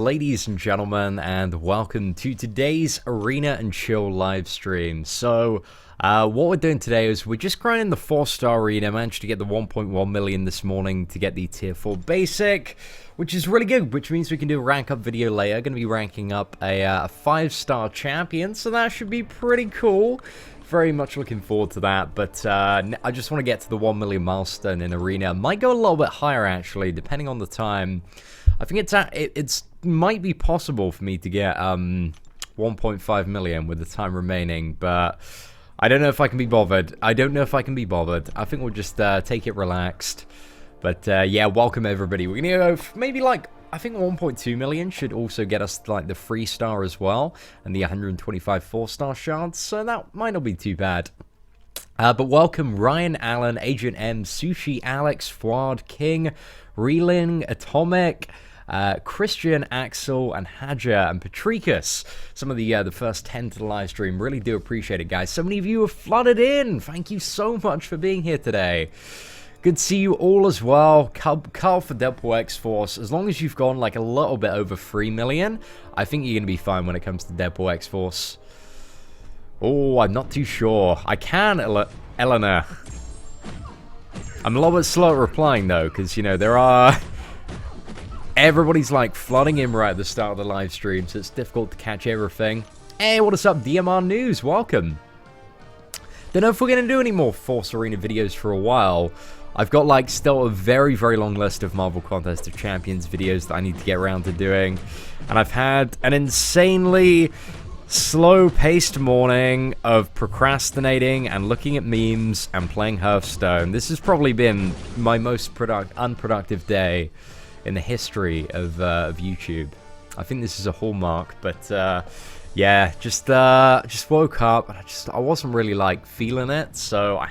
Ladies and gentlemen, and welcome to today's Arena and Chill live stream. So, what we're doing today is we're just grinding the 4-star arena. Managed to get the 1.1 million this morning to get the tier 4 basic, which is really good, which means we can do a rank up video later. Going to be ranking up a 5-star champion, so that should be pretty cool. Very much looking forward to that, but I just want to get to the 1 million milestone in arena. Might go a little bit higher actually, depending on the time. I think it's might be possible for me to get 1.5 million with the time remaining, but I don't know if I can be bothered. I think we'll just take it relaxed. But yeah, welcome everybody. We're gonna go maybe like, I think 1.2 million should also get us like the 3-star as well, and the 125 4-star shards, so that might not be too bad. But welcome Ryan, Allen, Agent M, Sushi, Alex, Fuad, King, Reeling, Atomic, Christian, Axel, and Haja, and Patricus. Some of the first 10 to the live stream. Really do appreciate it, guys. So many of you have flooded in. Thank you so much for being here today. Good to see you all as well. Carl for Deadpool X-Force. As long as you've gone like a little bit over 3 million, I think you're going to be fine when it comes to Deadpool X-Force. Oh, I'm not too sure. I can, Eleanor. I'm a little bit slow at replying though, because, you know, there are... Everybody's like flooding in right at the start of the live stream, so it's difficult to catch everything. Hey, what is up, DMR News? Welcome. Don't know if we're going to do any more Force Arena videos for a while. I've got like still a very, very long list of Marvel Contest of Champions videos that I need to get around to doing. And I've had an insanely slow-paced morning of procrastinating and looking at memes and playing Hearthstone. This has probably been my most unproductive day in the history of YouTube. I think this is a hallmark, but yeah, just woke up and I wasn't really like feeling it, so I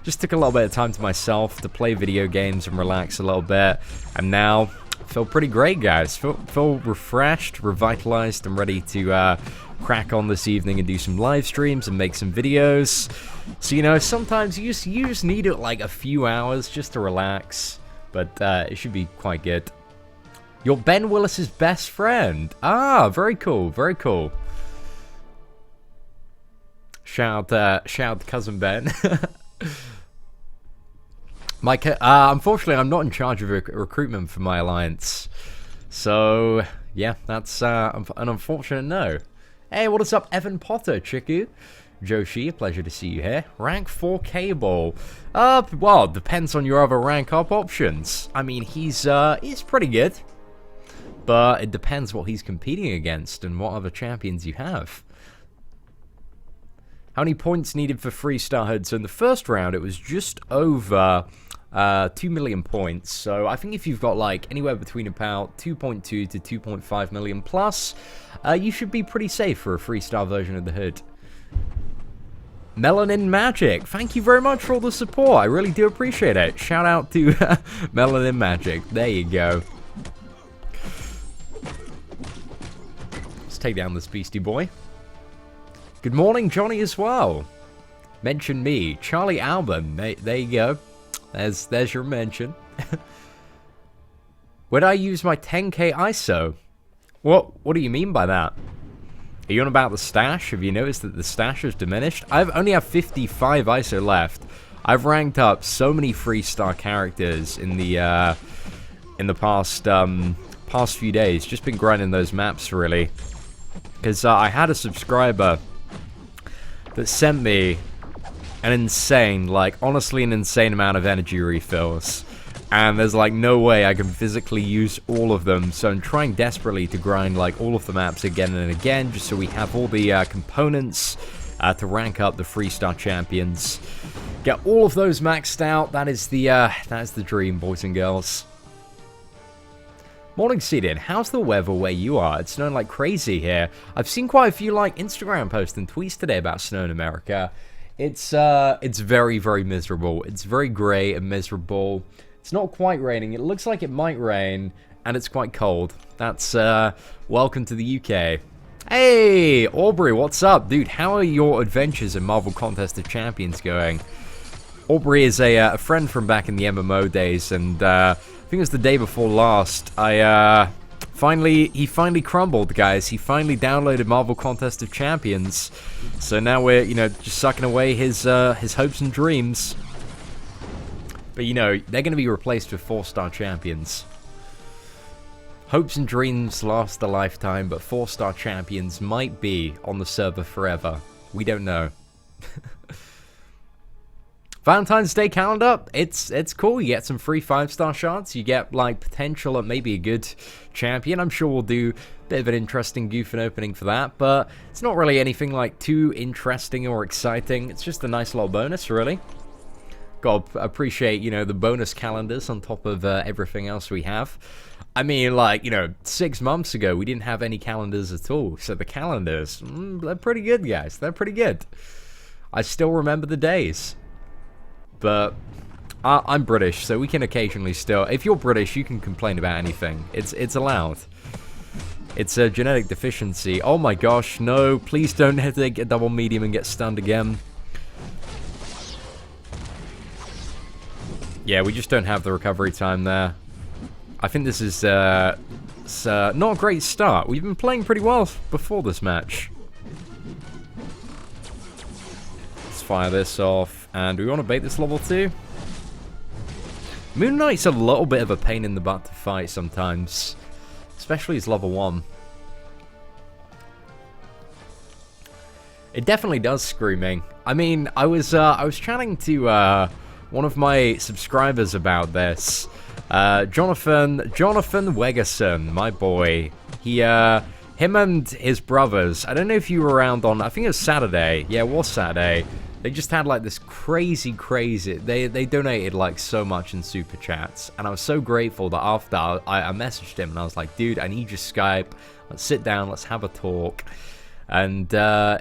just took a little bit of time to myself to play video games and relax a little bit, and now feel pretty great, guys. Feel refreshed, revitalized, and ready to crack on this evening and do some live streams and make some videos. So, you know, sometimes you just need it like a few hours just to relax, but it should be quite good. You're Ben Willis's best friend. Ah, very cool, very cool. Shout out Cousin Ben. Unfortunately, I'm not in charge of recruitment for my alliance. So, yeah, that's an unfortunate no. Hey, what is up, Evan Potter, Chiku? Joshi, a pleasure to see you here. Rank 4 Cable. Well, it depends on your other rank up options. I mean, he's pretty good. But it depends what he's competing against and what other champions you have. How many points needed for 3-star hood? So in the first round, it was just over 2 million points. So I think if you've got like anywhere between about 2.2 to 2.5 million plus, you should be pretty safe for a 3-star version of the hood. Melanin Magic, thank you very much for all the support. I really do appreciate it. Shout out to Melanin Magic. There you go. Let's take down this beastie boy. Good morning, Johnny, as well. Mention me, Charlie Alban. There you go. There's your mention. Where did I use my 10k ISO? What do you mean by that? Are you on about the stash? Have you noticed that the stash has diminished? I only have 55 ISO left. I've ranked up so many 3-star characters in the past few days. Just been grinding those maps really, because I had a subscriber that sent me an insane, like honestly an insane amount of energy refills, and there's like no way I can physically use all of them, so I'm trying desperately to grind like all of the maps again and again, just so we have all the components to rank up the 3-star champions. Get all of those maxed out. That is the dream, boys and girls. Morning, Seatin. How's the weather where you are? It's snowing like crazy here. I've seen quite a few like Instagram posts and tweets today about snow in America. It's very, very miserable. It's very grey and miserable. It's not quite raining. It looks like it might rain, and it's quite cold. That's welcome to the UK. Hey, Aubrey, what's up, dude? How are your adventures in Marvel Contest of Champions going? Aubrey is a friend from back in the MMO days, and I think it was the day before last, I He finally crumbled, guys. He finally downloaded Marvel Contest of Champions. So now we're, you know, just sucking away his hopes and dreams. But, you know, they're going to be replaced with 4-star champions. Hopes and dreams last a lifetime, but 4-star champions might be on the server forever. We don't know. Valentine's Day calendar, it's cool. You get some free 5-star shots. You get, like, potential at maybe a good champion. I'm sure we'll do a bit of an interesting goofing opening for that, but it's not really anything, like, too interesting or exciting. It's just a nice little bonus, really. Gotta appreciate, you know, the bonus calendars on top of everything else we have. I mean, like, you know, 6 months ago, we didn't have any calendars at all. So the calendars, they're pretty good, guys. They're pretty good. I still remember the days. But I'm British, so we can occasionally still... If you're British, you can complain about anything. It's allowed. It's a genetic deficiency. Oh my gosh, no. Please don't hit a double medium and get stunned again. Yeah, we just don't have the recovery time there. I think this is not a great start. We've been playing pretty well before this match. Let's fire this off. And we want to bait this level 2. Moon Knight's a little bit of a pain in the butt to fight sometimes. Especially as level 1. It definitely does screaming. I mean, I was chatting to one of my subscribers about this. Jonathan Wegerson, my boy. Him and his brothers. I don't know if you were around on, I think it was Saturday. Yeah, it was Saturday. They just had like this crazy, they donated like so much in super chats, and I was so grateful that after I messaged him and I was like, dude, I need your Skype, let's sit down, let's have a talk. And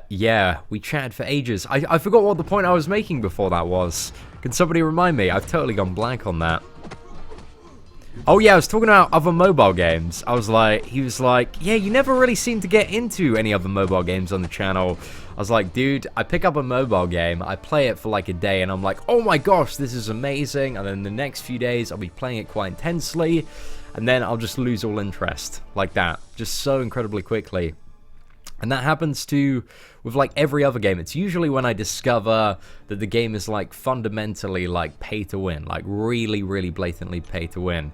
yeah, we chatted for ages. I forgot what the point I was making before that was. Can somebody remind me? I've totally gone blank on that. Oh yeah, I was talking about other mobile games. He was like, yeah, you never really seem to get into any other mobile games on the channel. I was like, dude, I pick up a mobile game, I play it for like a day, and I'm like, oh my gosh, this is amazing. And then the next few days, I'll be playing it quite intensely, and then I'll just lose all interest like that, just so incredibly quickly. And that happens with like every other game. It's usually when I discover that the game is like fundamentally like pay to win, like really, really blatantly pay to win.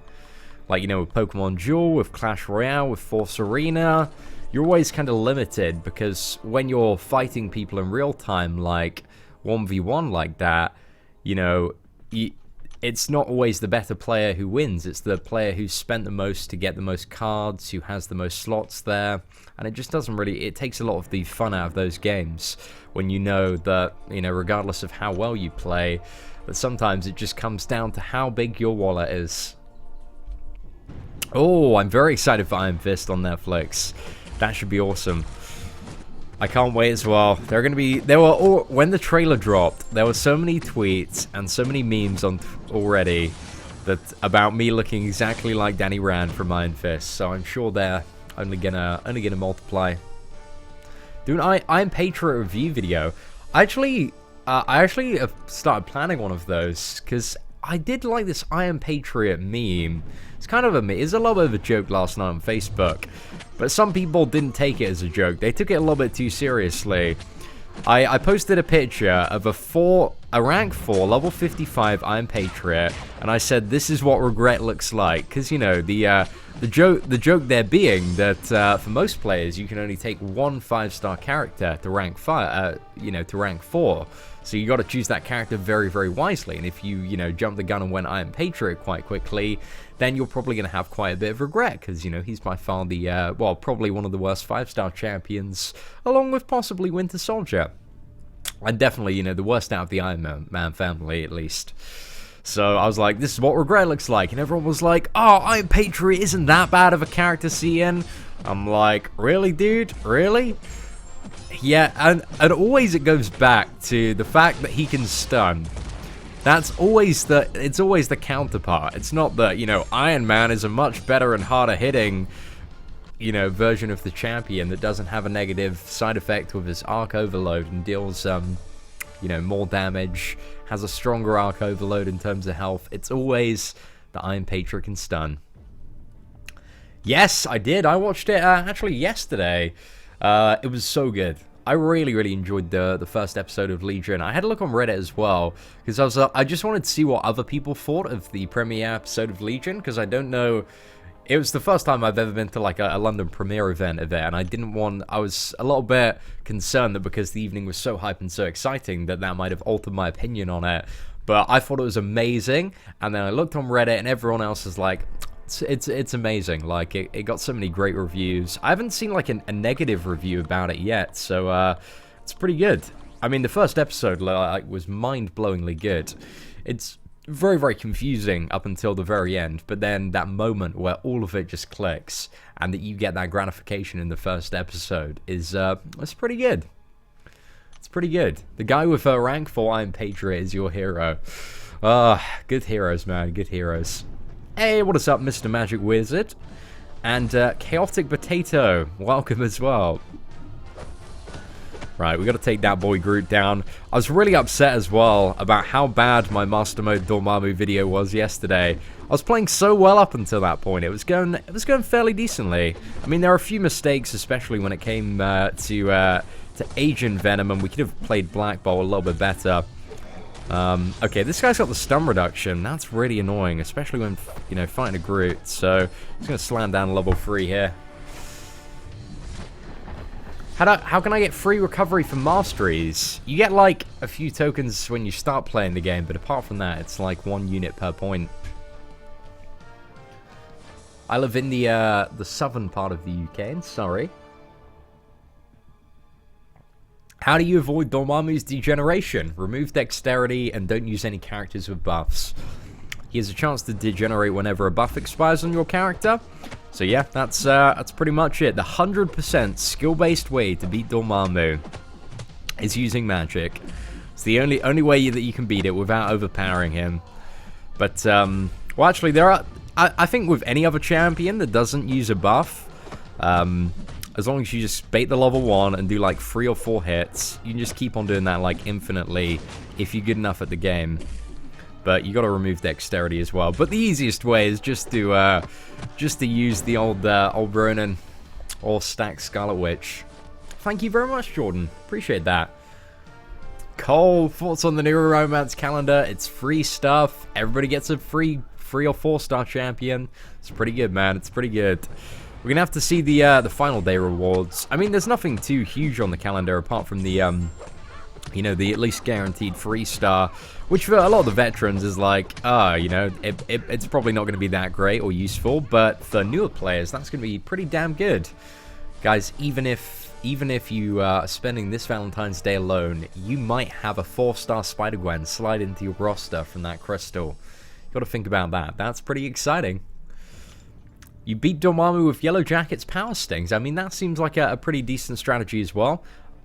Like, you know, with Pokemon Duel, with Clash Royale, with Force Arena, you're always kind of limited because when you're fighting people in real time, like 1v1 like that, you know, it's not always the better player who wins. It's the player who's spent the most to get the most cards, who has the most slots there. And it just doesn't really... It takes a lot of the fun out of those games when you know that, you know, regardless of how well you play, that sometimes it just comes down to how big your wallet is. Oh, I'm very excited for Iron Fist on Netflix. That should be awesome. I can't wait as well. When the trailer dropped, there were so many tweets and so many memes already about me looking exactly like Danny Rand from Iron Fist. So I'm sure they're only gonna multiply. Doing Iron Patriot review video. I actually have started planning one of those because I did like this Iron Patriot meme. It's kind of it's a little bit of a joke last night on Facebook, but some people didn't take it as a joke. They took it a little bit too seriously. I posted a picture of a rank 4 level 55 Iron Patriot, and I said this is what regret looks like, because you know the joke there being that for most players you can only take one 5-star character to rank 5, to rank 4. So you got to choose that character very, very wisely. And if you jump the gun and went Iron Patriot quite quickly, then you're probably going to have quite a bit of regret, because he's by far the probably one of the worst 5-star champions, along with possibly Winter Soldier, and definitely the worst out of the Iron Man family at least. So I was like, this is what regret looks like, and everyone was like, oh, Iron Patriot isn't that bad of a character, CN. I'm like, really, dude, really? Yeah, and always it goes back to the fact that he can stun. It's always the counterpart. It's not that, Iron Man is a much better and harder hitting, version of the champion that doesn't have a negative side effect with his arc overload and deals, more damage, has a stronger arc overload in terms of health. It's always the Iron Patriot can stun. Yes, I did. I watched it actually yesterday. It was so good. I really, really enjoyed the first episode of Legion. I had a look on Reddit as well, because I just wanted to see what other people thought of the premiere episode of Legion, because I don't know... It was the first time I've ever been to like a London premiere event of it, and I was a little bit concerned that because the evening was so hype and so exciting that might have altered my opinion on it. But I thought it was amazing, and then I looked on Reddit and everyone else is like, it's amazing. Like, it got so many great reviews. I haven't seen like a negative review about it yet, so it's pretty good. I mean, the first episode like was mind-blowingly good. It's very, very confusing up until the very end, but then that moment where all of it just clicks and that you get that gratification in the first episode is it's pretty good. It's pretty good. The guy with a rank 4 Iron Patriot is your hero. Good heroes, man. Good heroes. Hey, what is up, Mr. Magic Wizard? And Chaotic Potato, welcome as well. Right, we got to take that boy Groot down. I was really upset as well about how bad my Master Mode Dormammu video was yesterday. I was playing so well up until that point. It was going fairly decently. I mean, there are a few mistakes, especially when it came to Agent Venom, and we could have played Black Bolt a little bit better. Okay, this guy's got the stun reduction. That's really annoying, especially when, you know, fighting a Groot. So, he's going to slam down level 3 here. How can I get free recovery for masteries? You get like a few tokens when you start playing the game, but apart from that, it's like 1 unit per point. I live in the southern part of the UK, in Surrey. How do you avoid Dormammu's degeneration? Remove dexterity and don't use any characters with buffs. He has a chance to degenerate whenever a buff expires on your character. So yeah, that's pretty much it. The 100% skill-based way to beat Dormammu is using magic. It's the only way that you can beat it without overpowering him. But well, actually, there are. I think with any other champion that doesn't use a buff, as long as you just bait the level 1 and do like 3 or 4 hits, you can just keep on doing that like infinitely if you're good enough at the game. But you got to remove dexterity as well. But the easiest way is just to use the old Ronin or stack Scarlet Witch. Thank you very much, Jordan. Appreciate that. Cole, thoughts on the new romance calendar? It's free stuff. Everybody gets a free 3 or 4 star champion. It's pretty good, man. It's pretty good. We're gonna have to see the final day rewards. I mean, there's nothing too huge on the calendar apart from the you know, the at least guaranteed 3 star, which for a lot of the veterans is like, you know, it's probably not going to be that great or useful, but for newer players, that's going to be pretty damn good. Guys, even if you are spending this Valentine's Day alone, you might have a 4-star Spider-Gwen slide into your roster from that crystal. You got to think about that. That's pretty exciting. You beat Dormammu with Yellow Jacket's Power Stings. I mean, that seems like a pretty decent strategy as well.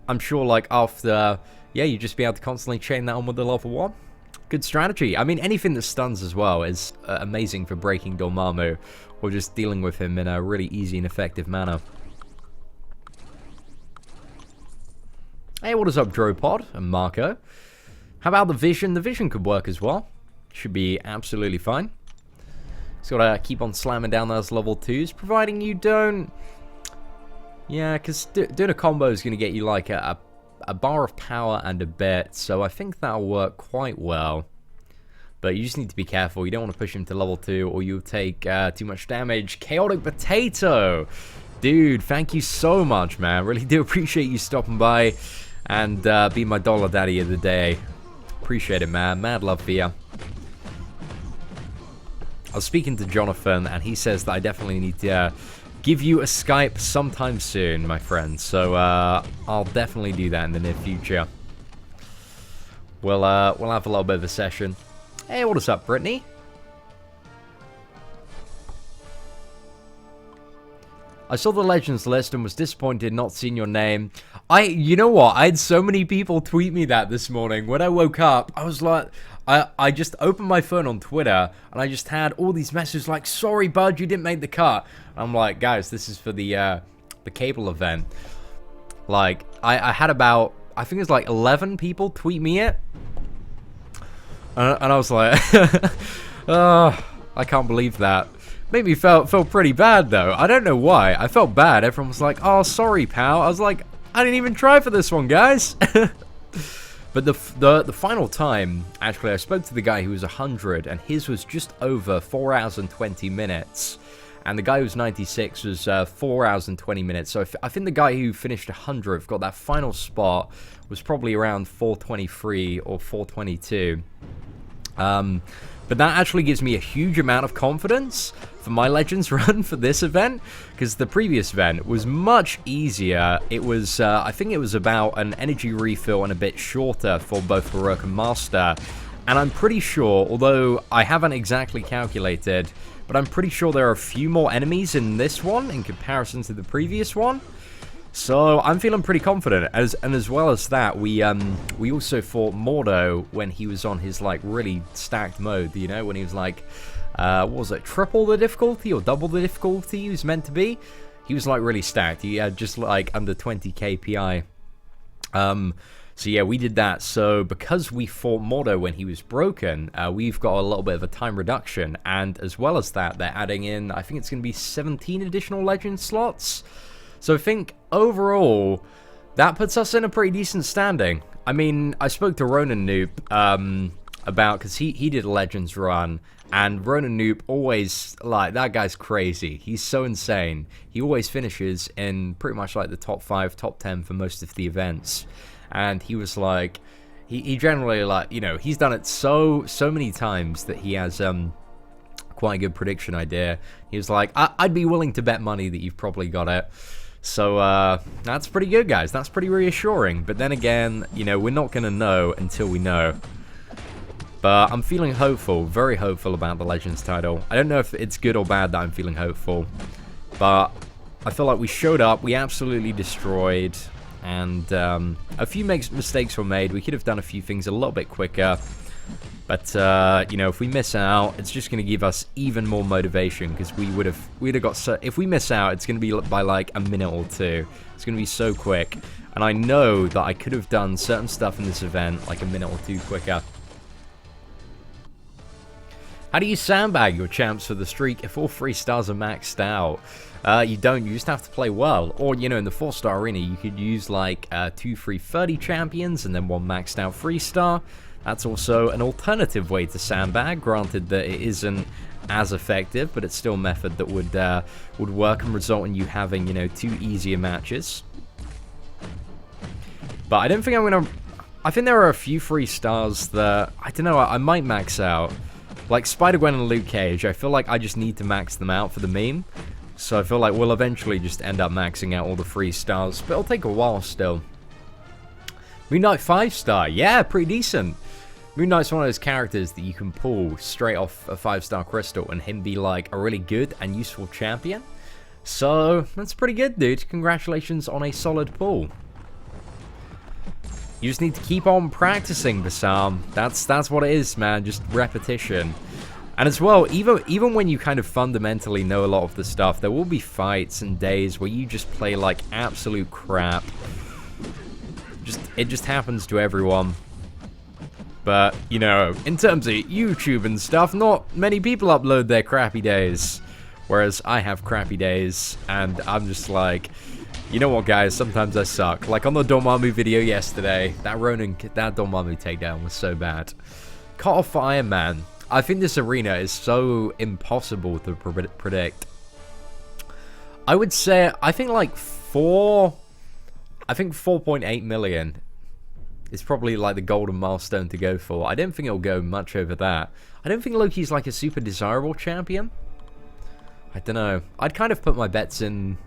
I'm sure, like, after... Yeah, you just be able to constantly chain that on with the level 1. Good strategy. I mean, anything that stuns as well is amazing for breaking Dormammu or just dealing with him in a really easy and effective manner. Hey, what is up, Dropod and Marco? How about the Vision? The Vision could work as well. Should be absolutely fine. Just gotta keep on slamming down those level 2s, providing you don't... Yeah, because doing a combo is going to get you like a bar of power and a bit, so I think that'll work quite well. But you just need to be careful. You don't want to push him to level 2 or you'll take too much damage. Chaotic Potato! Dude, thank you so much, man. Really do appreciate you stopping by and being my dollar daddy of the day. Appreciate it, man. Mad love for you. I was speaking to Jonathan and he says that I definitely need to... give you a Skype sometime soon, my friend. So I'll definitely do that in the near future. We'll have a little bit of a session. Hey, what is up, Brittany? I saw the Legends list and was disappointed not seeing your name. You know what? I had so many people tweet me that this morning. When I woke up, I was like... I just opened my phone on Twitter, and I just had all these messages like, sorry, bud, you didn't make the cut. I'm like, guys, this is for the cable event. Like, I had about, I think it was like 11 people tweet me it. And I was like, oh, I can't believe that. Made me felt pretty bad though. I don't know why. I felt bad. Everyone was like, "Oh, sorry, pal." I was like, "I didn't even try for this one, guys." But the final time, actually, I spoke to the guy who was 100, and his was just over 4 hours and 20 minutes. And the guy who was 96 was 4 hours and 20 minutes. So I think the guy who finished 100, got that final spot, was probably around 423 or 422. But that actually gives me a huge amount of confidence for my Legends run for this event, because the previous event was much easier. It was, I think it was about an energy refill and a bit shorter for both Heroic and Master. And I'm pretty sure, although I haven't exactly calculated, but I'm pretty sure there are a few more enemies in this one in comparison to the previous one. So I'm feeling pretty confident. And as well as that, we also fought Mordo when he was on his like really stacked mode. You know, when he was like, what was it, triple the difficulty or double the difficulty he was meant to be. He was like really stacked. He had just like under 20 KPI. So yeah, we did that. So because we fought Mordo when he was broken, we've got a little bit of a time reduction. And as well as that, they're adding in, I think it's going to be 17 additional Legend slots. So I think overall, that puts us in a pretty decent standing. I mean, I spoke to Ronan Noop about, because he did a Legends run, and Ronan Noop always, like, that guy's crazy. He's so insane. He always finishes in pretty much like the top 5, top 10 for most of the events. And he was like, he generally, like, you know, he's done it so many times that he has quite a good prediction idea. He was like, I'd be willing to bet money that you've probably got it. So that's pretty good, guys. That's pretty reassuring. But then again, you know, we're not going to know until we know. But I'm feeling hopeful, very hopeful about the Legends title. I don't know if it's good or bad that I'm feeling hopeful. But I feel like we showed up, we absolutely destroyed. And a few mistakes were made. We could have done a few things a little bit quicker. But, you know, if we miss out, it's just going to give us even more motivation, because we'd have got so... If we miss out, it's going to be by, like, a minute or two. It's going to be so quick. And I know that I could have done certain stuff in this event, like, a minute or two quicker. How do you sandbag your champs for the streak if all 3 stars are maxed out? You don't. You just have to play well. Or, you know, in the 4-star arena, you could use, like, 2 free 30 champions and then 1 maxed out 3-star. That's also an alternative way to sandbag, granted that it isn't as effective, but it's still a method that would work and result in you having, you know, 2 easier matches. But I don't think I'm gonna... I think there are a few 3 stars that, I don't know, I might max out. Like Spider-Gwen and Luke Cage, I feel like I just need to max them out for the meme. So I feel like we'll eventually just end up maxing out all the 3 stars, but it'll take a while still. Moon Knight 5-star, yeah, pretty decent. Moon Knight's one of those characters that you can pull straight off a 5-star crystal and him be like a really good and useful champion. So, that's pretty good, dude. Congratulations on a solid pull. You just need to keep on practicing, Bassam. That's what it is, man. Just repetition. And as well, even when you kind of fundamentally know a lot of the stuff, there will be fights and days where you just play like absolute crap. It just happens to everyone. But, you know, in terms of YouTube and stuff, not many people upload their crappy days. Whereas I have crappy days, and I'm just like, you know what, guys, sometimes I suck. Like on the Dormammu video yesterday, that Dormammu takedown was so bad. Cut off for Iron Man. I think this arena is so impossible to predict. I would say, I think like 4.8 million is probably like the golden milestone to go for. I don't think it'll go much over that. I don't think Loki's like a super desirable champion. I don't know. I'd kind of put my bets in...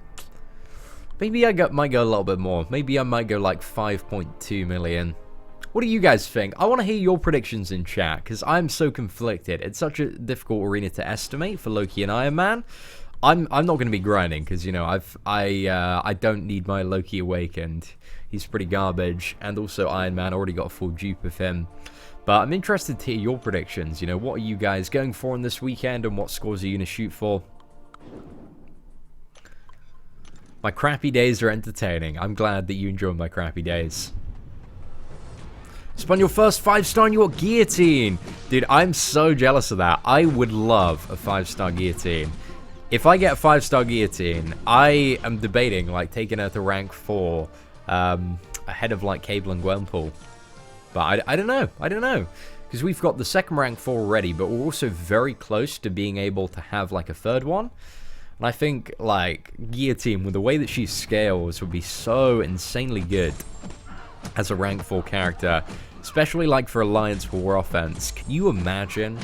Maybe I might go a little bit more. Maybe I might go like 5.2 million. What do you guys think? I want to hear your predictions in chat, because I'm so conflicted. It's such a difficult arena to estimate for Loki and Iron Man. I'm not going to be grinding, because, you know, I don't need my Loki awakened. He's pretty garbage, and also Iron Man, already got a full dupe of him. But I'm interested to hear your predictions. You know, what are you guys going for in this weekend, and what scores are you going to shoot for? My crappy days are entertaining. I'm glad that you enjoyed my crappy days. Spun your first 5-star and you got guillotine. Dude, I'm so jealous of that. I would love a 5-star guillotine. if I get a 5-star guillotine, I am debating like taking her to rank 4 ahead of like Cable and Gwenpool. But I don't know. I don't know. Because we've got the second rank 4 already, but we're also very close to being able to have like a third one. And I think like Guillotine, with the way that she scales, would be so insanely good as a rank 4 character. Especially like for Alliance War Offense. Can you imagine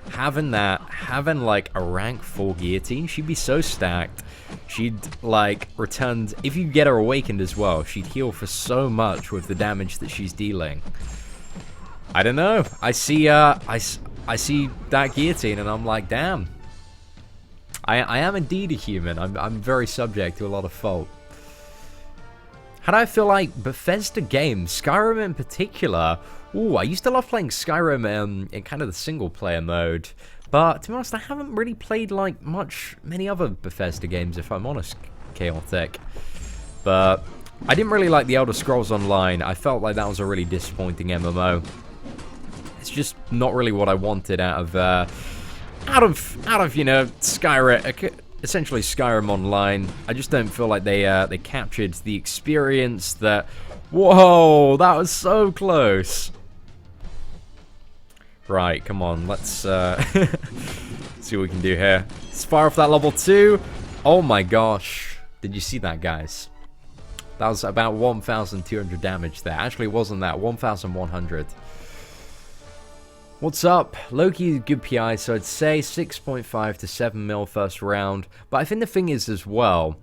having like a rank 4 Guillotine? She'd be so stacked. She'd like returned, if you get her awakened as well, she'd heal for so much with the damage that she's dealing. I don't know. I see that Guillotine and I'm like, damn. I am indeed a human. I'm very subject to a lot of fault. How do I feel like Bethesda games, Skyrim in particular? Ooh, I used to love playing Skyrim in kind of the single-player mode. But, to be honest, I haven't really played, like, many other Bethesda games, if I'm honest, Chaotic. But I didn't really like the Elder Scrolls Online. I felt like that was a really disappointing MMO. It's just not really what I wanted out of you know, Skyrim. Essentially Skyrim Online. I just don't feel like they captured the experience that... Whoa, that was so close. Right, come on, let's see what we can do here. Let's fire off that level 2. Oh my gosh. Did you see that, guys? That was about 1,200 damage there. Actually, it wasn't that. 1,100. What's up? Loki is good PI, so I'd say 6.5 to 7 mil first round. But I think the thing is as well,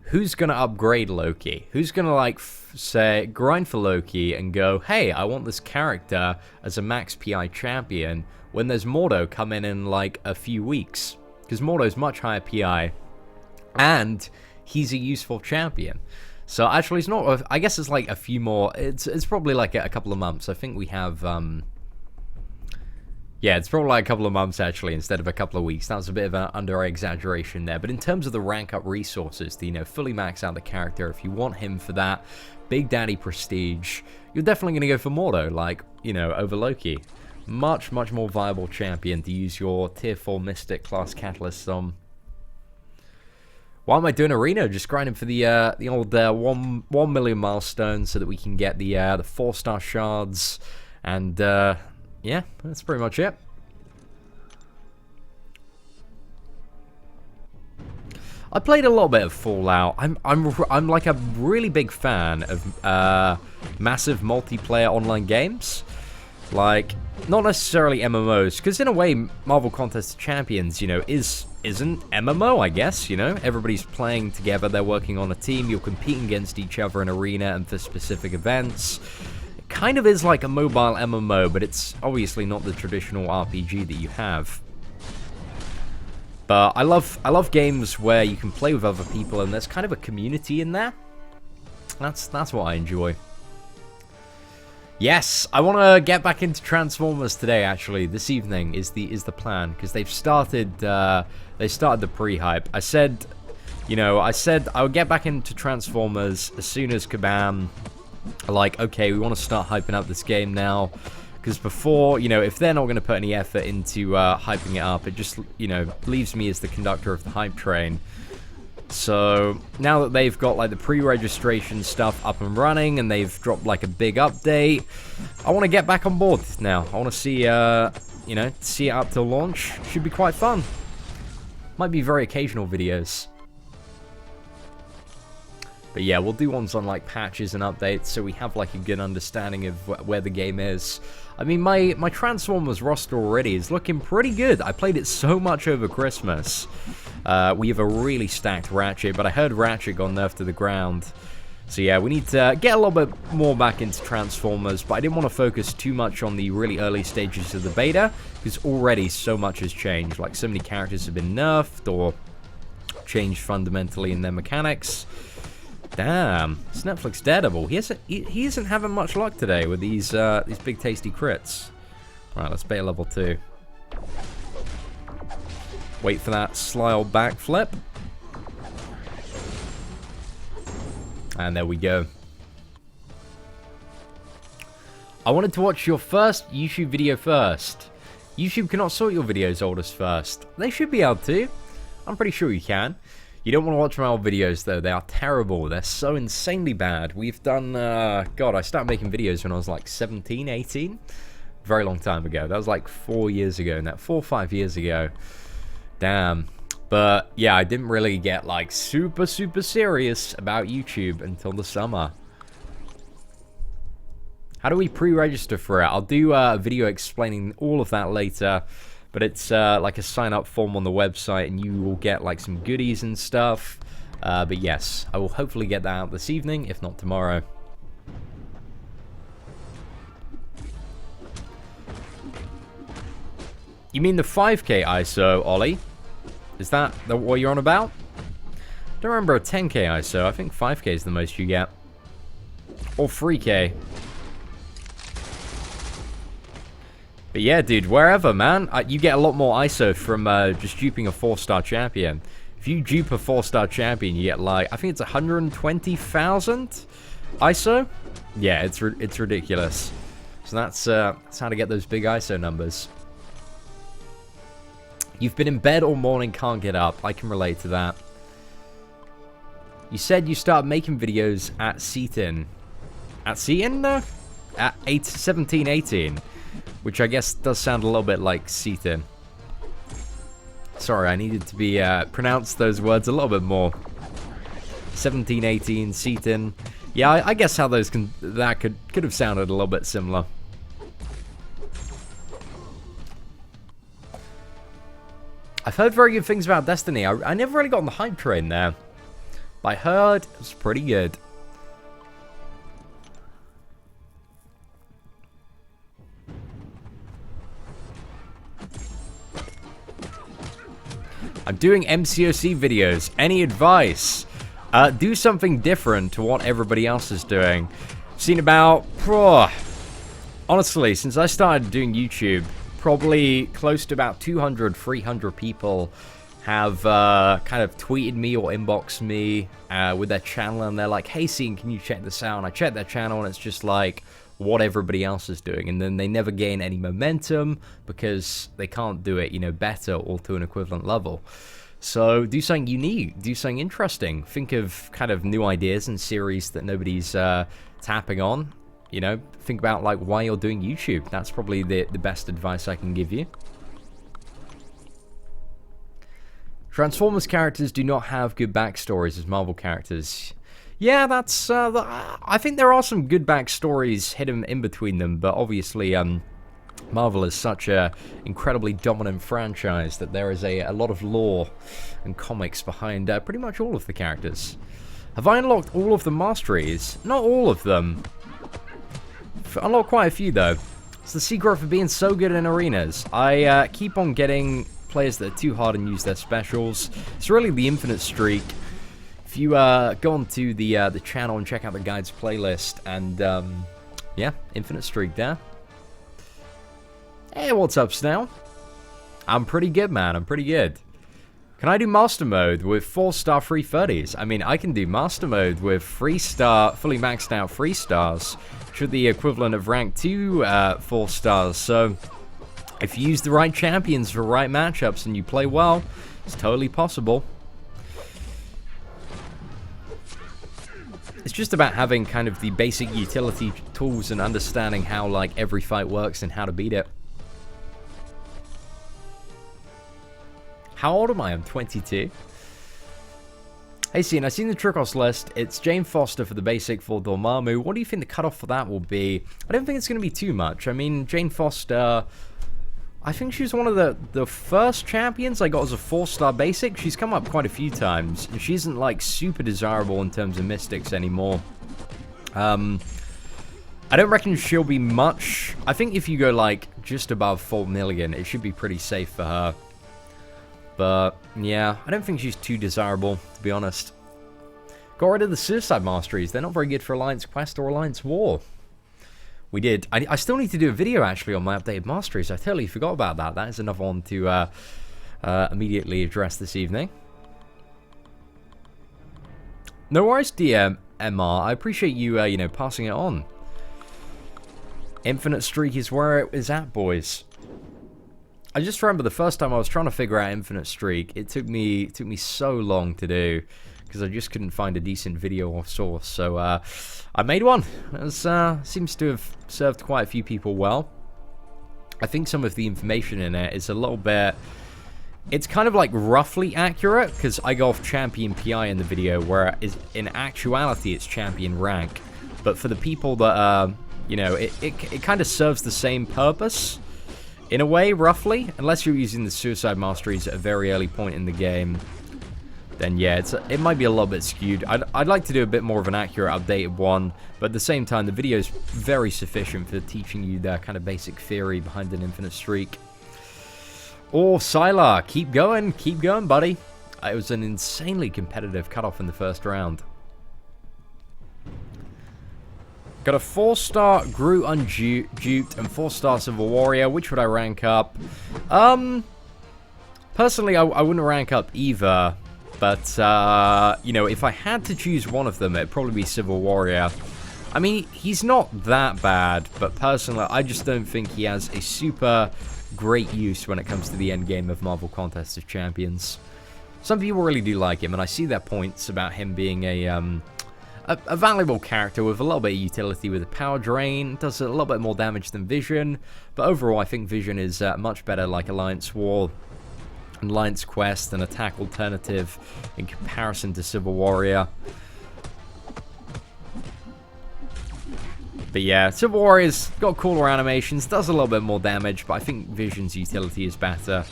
who's going to upgrade Loki? Who's going to, like, say, grind for Loki and go, hey, I want this character as a max PI champion when there's Mordo coming in, like, a few weeks? Because Mordo's much higher PI, and he's a useful champion. So, actually, it's not, I guess it's, like, a few more, it's probably, like, a couple of months. I think we have, yeah, it's probably like a couple of months, actually, instead of a couple of weeks. That was a bit of an under-exaggeration there. But in terms of the rank-up resources to, you know, fully max out the character, if you want him for that Big Daddy prestige, you're definitely going to go for Mordo, like, you know, over Loki. Much, much more viable champion to use your Tier 4 Mystic class Catalyst on. Why am I doing Arena? Just grinding for the old 1 million milestone so that we can get the 4-star shards and... yeah, that's pretty much it. I played a little bit of Fallout. I'm like a really big fan of massive multiplayer online games. Like, not necessarily MMOs, because in a way, Marvel Contest of Champions, you know, isn't MMO, I guess, you know? Everybody's playing together, they're working on a team, you're competing against each other in arena and for specific events. Kind of is like a mobile MMO, but it's obviously not the traditional RPG that you have. But I love games where you can play with other people and there's kind of a community in there. That's what I enjoy. Yes, I want to get back into Transformers today. Actually, this evening is the plan because they've started the pre-hype. I said I would get back into Transformers as soon as Kabam. Like, okay, we want to start hyping up this game now, because before, you know, if they're not going to put any effort into hyping it up, it just, you know, leaves me as the conductor of the hype train. So, now that they've got, like, the pre-registration stuff up and running, and they've dropped, like, a big update, I want to get back on board now. I want to see, you know, see it up till launch. Should be quite fun. Might be very occasional videos. But yeah, we'll do ones on like patches and updates so we have like a good understanding of where the game is. I mean, my Transformers roster already is looking pretty good. I played it so much over Christmas. We have a really stacked Ratchet, but I heard Ratchet got nerfed to the ground. So yeah, we need to get a little bit more back into Transformers, but I didn't want to focus too much on the really early stages of the beta, because already so much has changed. Like, so many characters have been nerfed or changed fundamentally in their mechanics. Damn, it's Netflix Daredevil. He isn't having much luck today with these big tasty crits. Right, let's bait level 2. Wait for that sly old backflip. And there we go. I wanted to watch your first YouTube video first. YouTube cannot sort your videos oldest first. They should be able to. I'm pretty sure you can. You don't want to watch my old videos, though. They are terrible. They're so insanely bad. We've done, God, I started making videos when I was like 17, 18. Very long time ago. That was like 4 years ago. Now, 4 or 5 years ago. Damn. But, yeah, I didn't really get, like, super serious about YouTube until the summer. How do we pre-register for it? I'll do a video explaining all of that later. But it's like a sign-up form on the website, and you will get like some goodies and stuff. But yes, I will hopefully get that out this evening, if not tomorrow. You mean the 5K ISO, Ollie? Is that what you're on about? Don't remember a 10K ISO. I think 5K is the most you get. Or 3K. But yeah, dude, wherever, man. You get a lot more ISO from just duping a 4-star champion. If you dupe a 4-star champion, you get like, I think it's 120,000 ISO. Yeah, it's ridiculous. So that's how to get those big ISO numbers. You've been in bed all morning, can't get up. I can relate to that. You said you started making videos at Seatin. At Seatin, though? At 17, 18. Which I guess does sound a little bit like Seatin. Sorry, I needed to be pronounce those words a little bit more. 17, 18, Seatin. Yeah, I guess how those could have sounded a little bit similar. I've heard very good things about Destiny. I never really got on the hype train there. But I heard it was pretty good. I'm doing MCOC videos. Any advice? Do something different to what everybody else is doing. I've seen about... honestly, since I started doing YouTube, probably close to about 200, 300 people have kind of tweeted me or inboxed me with their channel, and they're like, hey, Seatin, can you check this out? And I check their channel, and it's just like what everybody else is doing, and then they never gain any momentum because they can't do it, you know, better or to an equivalent level. So do something unique, do something interesting. Think of kind of new ideas and series that nobody's tapping on. You know, think about like why you're doing YouTube. That's probably the best advice I can give you. Transformers characters do not have good backstories as Marvel characters. Yeah, that's, I think there are some good backstories hidden in between them, but obviously, Marvel is such a incredibly dominant franchise that there is a lot of lore and comics behind pretty much all of the characters. Have I unlocked all of the masteries? Not all of them. Unlocked quite a few, though. It's the secret for being so good in arenas. I keep on getting players that are too hard and use their specials. It's really the infinite streak. If you go onto the channel and check out the guides playlist, and yeah, infinite streak there. Hey, what's up, Snail? I'm pretty good, man. I'm pretty good. Can I do Master Mode with 4-star free 30s? I mean, I can do Master Mode with 3-star, fully maxed out 3 stars, which are the equivalent of rank 2 4 stars. So, if you use the right champions for right matchups and you play well, it's totally possible. It's just about having kind of the basic utility tools and understanding how, like, every fight works and how to beat it. How old am I? I'm 22. Hey, Seatin, I've seen the Tricos list. It's Jane Foster for the basic for Dormammu. What do you think the cutoff for that will be? I don't think it's going to be too much. I mean, Jane Foster, I think she's one of the first champions I got as a 4-star basic. She's come up quite a few times, and she isn't, like, super desirable in terms of mystics anymore. I don't reckon she'll be much. I think if you go, like, just above 4 million, it should be pretty safe for her. But, yeah, I don't think she's too desirable, to be honest. Got rid of the Suicide Masteries. They're not very good for Alliance Quest or Alliance War. We did. I still need to do a video, actually, on my updated Masteries. I totally forgot about that. That is another one to immediately address this evening. No worries, DM MR. I appreciate you, you know, passing it on. Infinite Streak is where it is at, boys. I just remember the first time I was trying to figure out Infinite Streak, it took me so long to do because I just couldn't find a decent video or source. So I made one. It seems to have served quite a few people well. I think some of the information in it is a little bit... It's kind of like roughly accurate because I go off champion PI in the video, where in actuality it's champion rank. But for the people that, you know, it kind of serves the same purpose. In a way, roughly, unless you're using the Suicide Masteries at a very early point in the game, then yeah, it might be a little bit skewed. I'd like to do a bit more of an accurate, updated one, but at the same time, the video is very sufficient for teaching you the kind of basic theory behind an Infinite Streak. Or Sylar, keep going, buddy. It was an insanely competitive cutoff in the first round. Got a 4-star Groot Unduped and 4-star Civil Warrior. Which would I rank up? Personally, I wouldn't rank up either. But, you know, if I had to choose one of them, it'd probably be Civil Warrior. I mean, he's not that bad, but personally, I just don't think he has a super great use when it comes to the end game of Marvel Contest of Champions. Some people really do like him, and I see their points about him being a valuable character with a little bit of utility with a power drain, does a little bit more damage than Vision, but overall I think Vision is much better like Alliance War and Alliance Quest, an attack alternative in comparison to Civil Warrior. But yeah, Civil Warrior's got cooler animations, does a little bit more damage, but I think Vision's utility is better.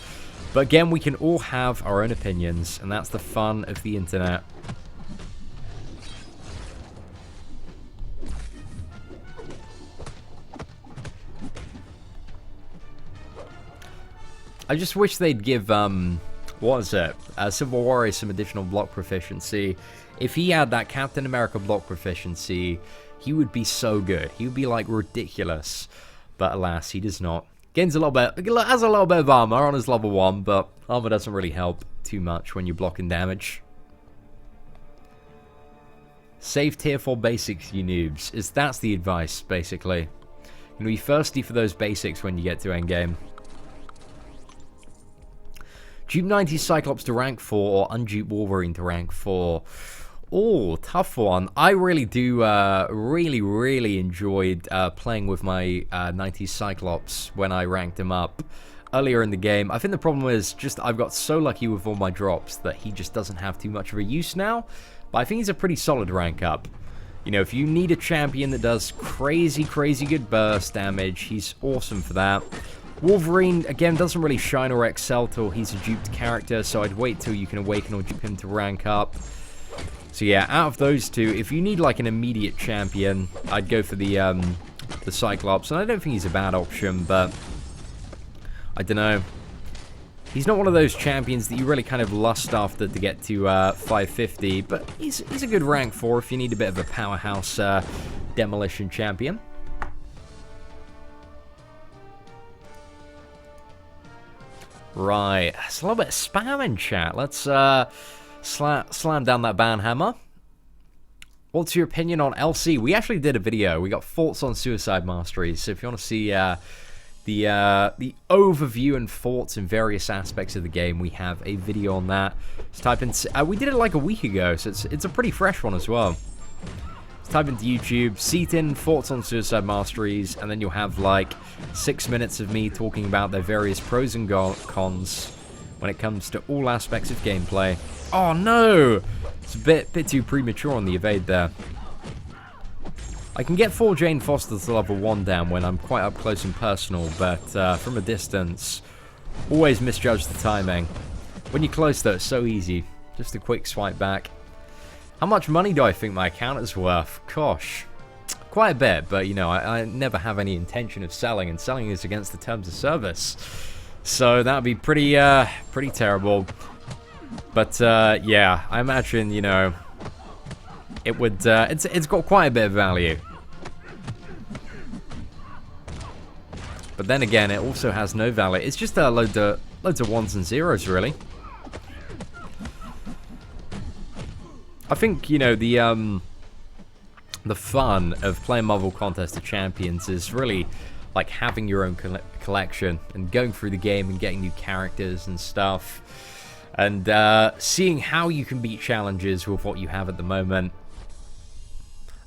But again, we can all have our own opinions, and that's the fun of the internet. I just wish they'd give, what is it? Civil Warrior some additional block proficiency. If he had that Captain America block proficiency, he would be so good. He would be, like, ridiculous. But alas, he does not. Gains a little bit, has a little bit of armor on his level 1, but armor doesn't really help too much when you're blocking damage. Save tier 4 basics, you noobs. That's the advice, basically. You know, be thirsty for those basics when you get to endgame. Dupe 90 Cyclops to rank 4 or undupe Wolverine to rank 4. Oh, tough one. I really do, really enjoyed playing with my 90 Cyclops when I ranked him up earlier in the game. I think the problem is just I've got so lucky with all my drops that he just doesn't have too much of a use now. But I think he's a pretty solid rank up. You know, if you need a champion that does crazy good burst damage, he's awesome for that. Wolverine, again, doesn't really shine or excel till he's a duped character, so I'd wait till you can awaken or dupe him to rank up. So yeah, out of those two, if you need like an immediate champion, I'd go for the Cyclops, and I don't think he's a bad option, but I don't know. He's not one of those champions that you really kind of lust after to get to 550, but he's a good rank 4 if you need a bit of a powerhouse demolition champion. Right, it's a little bit of spam in chat. Let's slam down that banhammer. What's your opinion on LC? We actually did a video. We got thoughts on Suicide Masteries. So if you want to see the overview and thoughts in various aspects of the game, we have a video on that. Just type in. We did it like a week ago, so it's a pretty fresh one as well. Just type into YouTube, Seatin, thoughts on Suicide Masteries, and then you'll have like 6 minutes of me talking about their various pros and cons when it comes to all aspects of gameplay. Oh no! It's a bit too premature on the evade there. I can get 4 Jane Foster to level 1 down when I'm quite up close and personal, but from a distance, always misjudge the timing. When you're close though, it's so easy. Just a quick swipe back. How much money do I think my account is worth? Gosh, quite a bit, but you know, I never have any intention of selling, and selling is against the terms of service. So that would be pretty terrible. But yeah, I imagine, you know, it would it's got quite a bit of value. But then again, it also has no value. It's just loads of ones and zeros, really. I think, you know, the fun of playing Marvel Contest of Champions is really like having your own collection and going through the game and getting new characters and stuff, and seeing how you can beat challenges with what you have at the moment.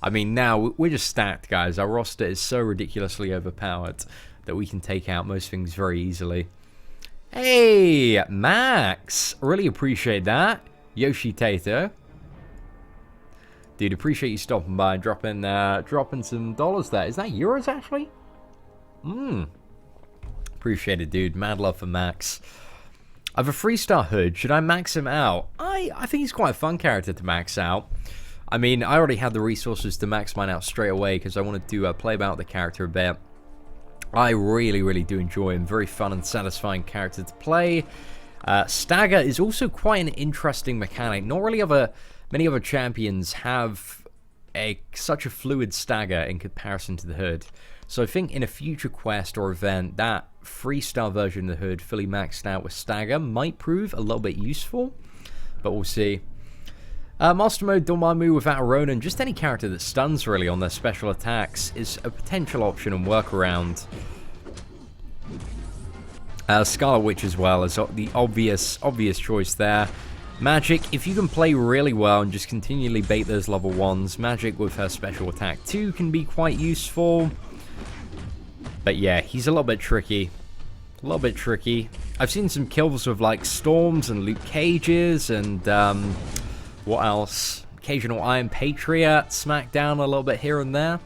I mean, now we're just stacked, guys. Our roster is so ridiculously overpowered that we can take out most things very easily. Hey, Max! Really appreciate that. Yoshi Tato. Dude, appreciate you stopping by and dropping some dollars there. Is that euros, actually? Appreciate it, dude. Mad love for Max. I have a 3-star hood. Should I max him out? I think he's quite a fun character to max out. I mean, I already had the resources to max mine out straight away because I wanted to play about the character a bit. I really, really do enjoy him. Very fun and satisfying character to play. Stagger is also quite an interesting mechanic. Not really many other champions have such a fluid stagger in comparison to the hood. So I think in a future quest or event, that 3-star version of the hood, fully maxed out with stagger, might prove a little bit useful. But we'll see. Master Mode, Dormammu without a Ronin, just any character that stuns really on their special attacks is a potential option and workaround. Scarlet Witch as well is the obvious choice there. Magic, if you can play really well and just continually bait those level 1s, Magic with her special attack 2 can be quite useful. But yeah, he's a little bit tricky. A little bit tricky. I've seen some kills with like Storms and Luke Cages and what else? Occasional Iron Patriot, Smackdown a little bit here and there.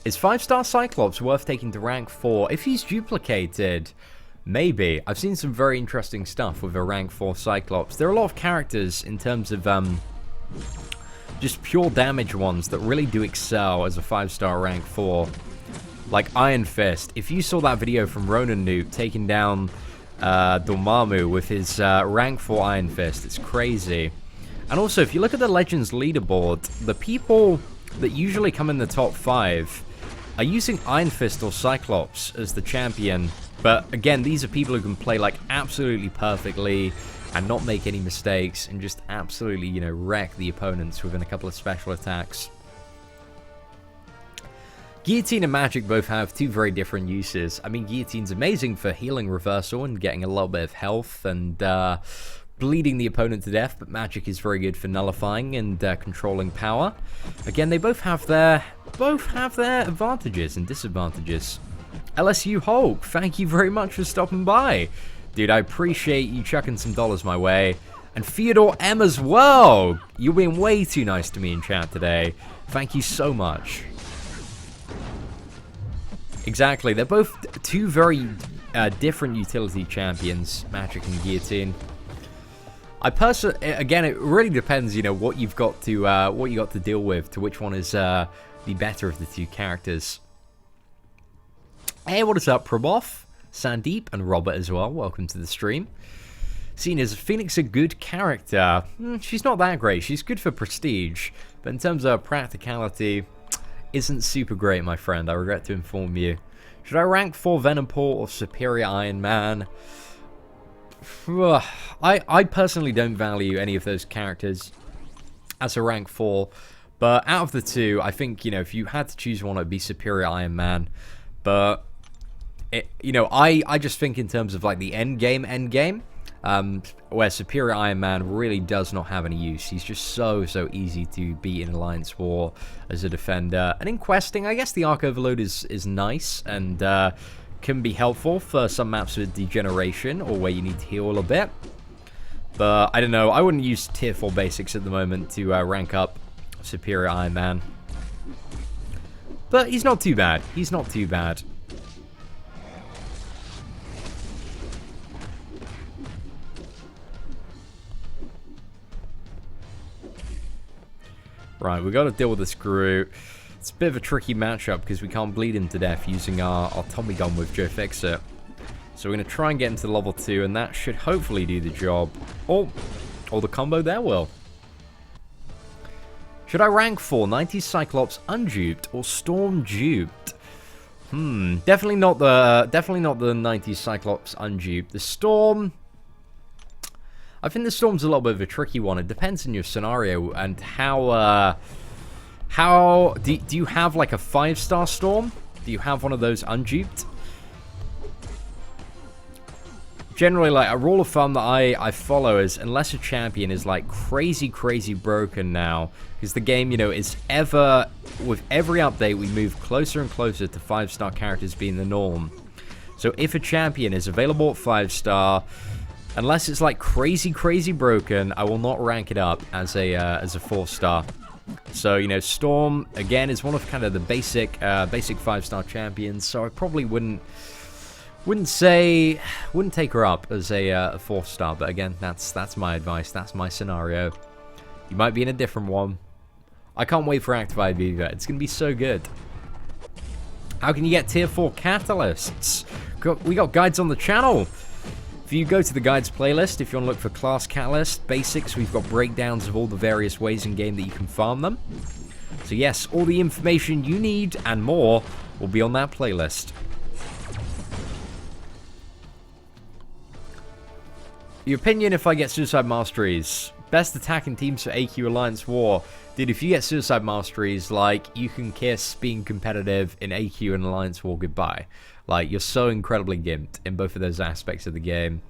Is 5-star Cyclops worth taking to rank 4? If he's duplicated, maybe. I've seen some very interesting stuff with a rank 4 Cyclops. There are a lot of characters in terms of just pure damage ones that really do excel as a 5-star rank 4. Like Iron Fist. If you saw that video from Ronan Noob taking down Dormammu with his rank 4 Iron Fist, it's crazy. And also, if you look at the Legends leaderboard, the people that usually come in the top 5 are using Iron Fist or Cyclops as the champion. But again, these are people who can play like absolutely perfectly and not make any mistakes and just absolutely, you know, wreck the opponents within a couple of special attacks. Guillotine and Magic both have 2 very different uses. I mean, Guillotine's amazing for healing reversal and getting a little bit of health and bleeding the opponent to death, but Magic is very good for nullifying and controlling power. Again, they both have their advantages and disadvantages. LSU Hulk, thank you very much for stopping by. Dude, I appreciate you chucking some dollars my way. And Theodore M as well. You're being way too nice to me in chat today. Thank you so much. Exactly, they're both 2 very different utility champions, Magic and Guillotine. I personally, again, it really depends, you know, what you've got to deal with, to which one is the better of the 2 characters. Hey, what is up, Proboff, Sandeep, and Robert as well. Welcome to the stream. Seen as Phoenix a good character? She's not that great. She's good for prestige, but in terms of practicality, isn't super great, my friend. I regret to inform you. Should I rank 4 Venomport or Superior Iron Man? I personally don't value any of those characters as a rank 4, but out of the 2, I think, you know, if you had to choose one, it'd be Superior Iron Man. But you know, I just think in terms of like the end game, where Superior Iron Man really does not have any use. He's just so easy to beat in Alliance War as a defender. And in questing, I guess the Arc Overload is nice and can be helpful for some maps with degeneration or where you need to heal a bit. But I don't know, I wouldn't use tier 4 basics at the moment to rank up Superior Iron Man. But he's not too bad. He's not too bad. Right, we got to deal with this Guru. It's a bit of a tricky matchup because we can't bleed him to death using our Tommy gun with Joe Fixit. So we're going to try and get into level 2, and that should hopefully do the job. Or the combo there will. Should I rank 4 90s Cyclops unduped or Storm duped? Definitely not the 90s Cyclops unduped. The Storm, I think the Storm's a little bit of a tricky one. It depends on your scenario and how How... Do you have, like, a 5-star Storm? Do you have one of those unduped? Generally, like, a rule of thumb that I follow is, unless a champion is, like, crazy broken now, because the game, you know, is ever... With every update, we move closer and closer to 5-star characters being the norm. So if a champion is available at 5-star, unless it's, like, crazy broken, I will not rank it up as a 4-star. So, you know, Storm, again, is one of kind of the basic 5-star champions, so I probably wouldn't take her up as a 4-star, but again, that's my advice, that's my scenario. You might be in a different one. I can't wait for Activate Viva, it's going to be so good. How can you get tier 4 catalysts? We got guides on the channel. If you go to the guides playlist, if you want to look for class catalyst basics, we've got breakdowns of all the various ways in game that you can farm them. So yes, all the information you need and more will be on that playlist. Your opinion if I get Suicide Masteries? Best attacking teams for AQ Alliance War. Dude, if you get Suicide Masteries, like, you can kiss being competitive in AQ and Alliance War goodbye. Like, you're so incredibly gimped in both of those aspects of the game.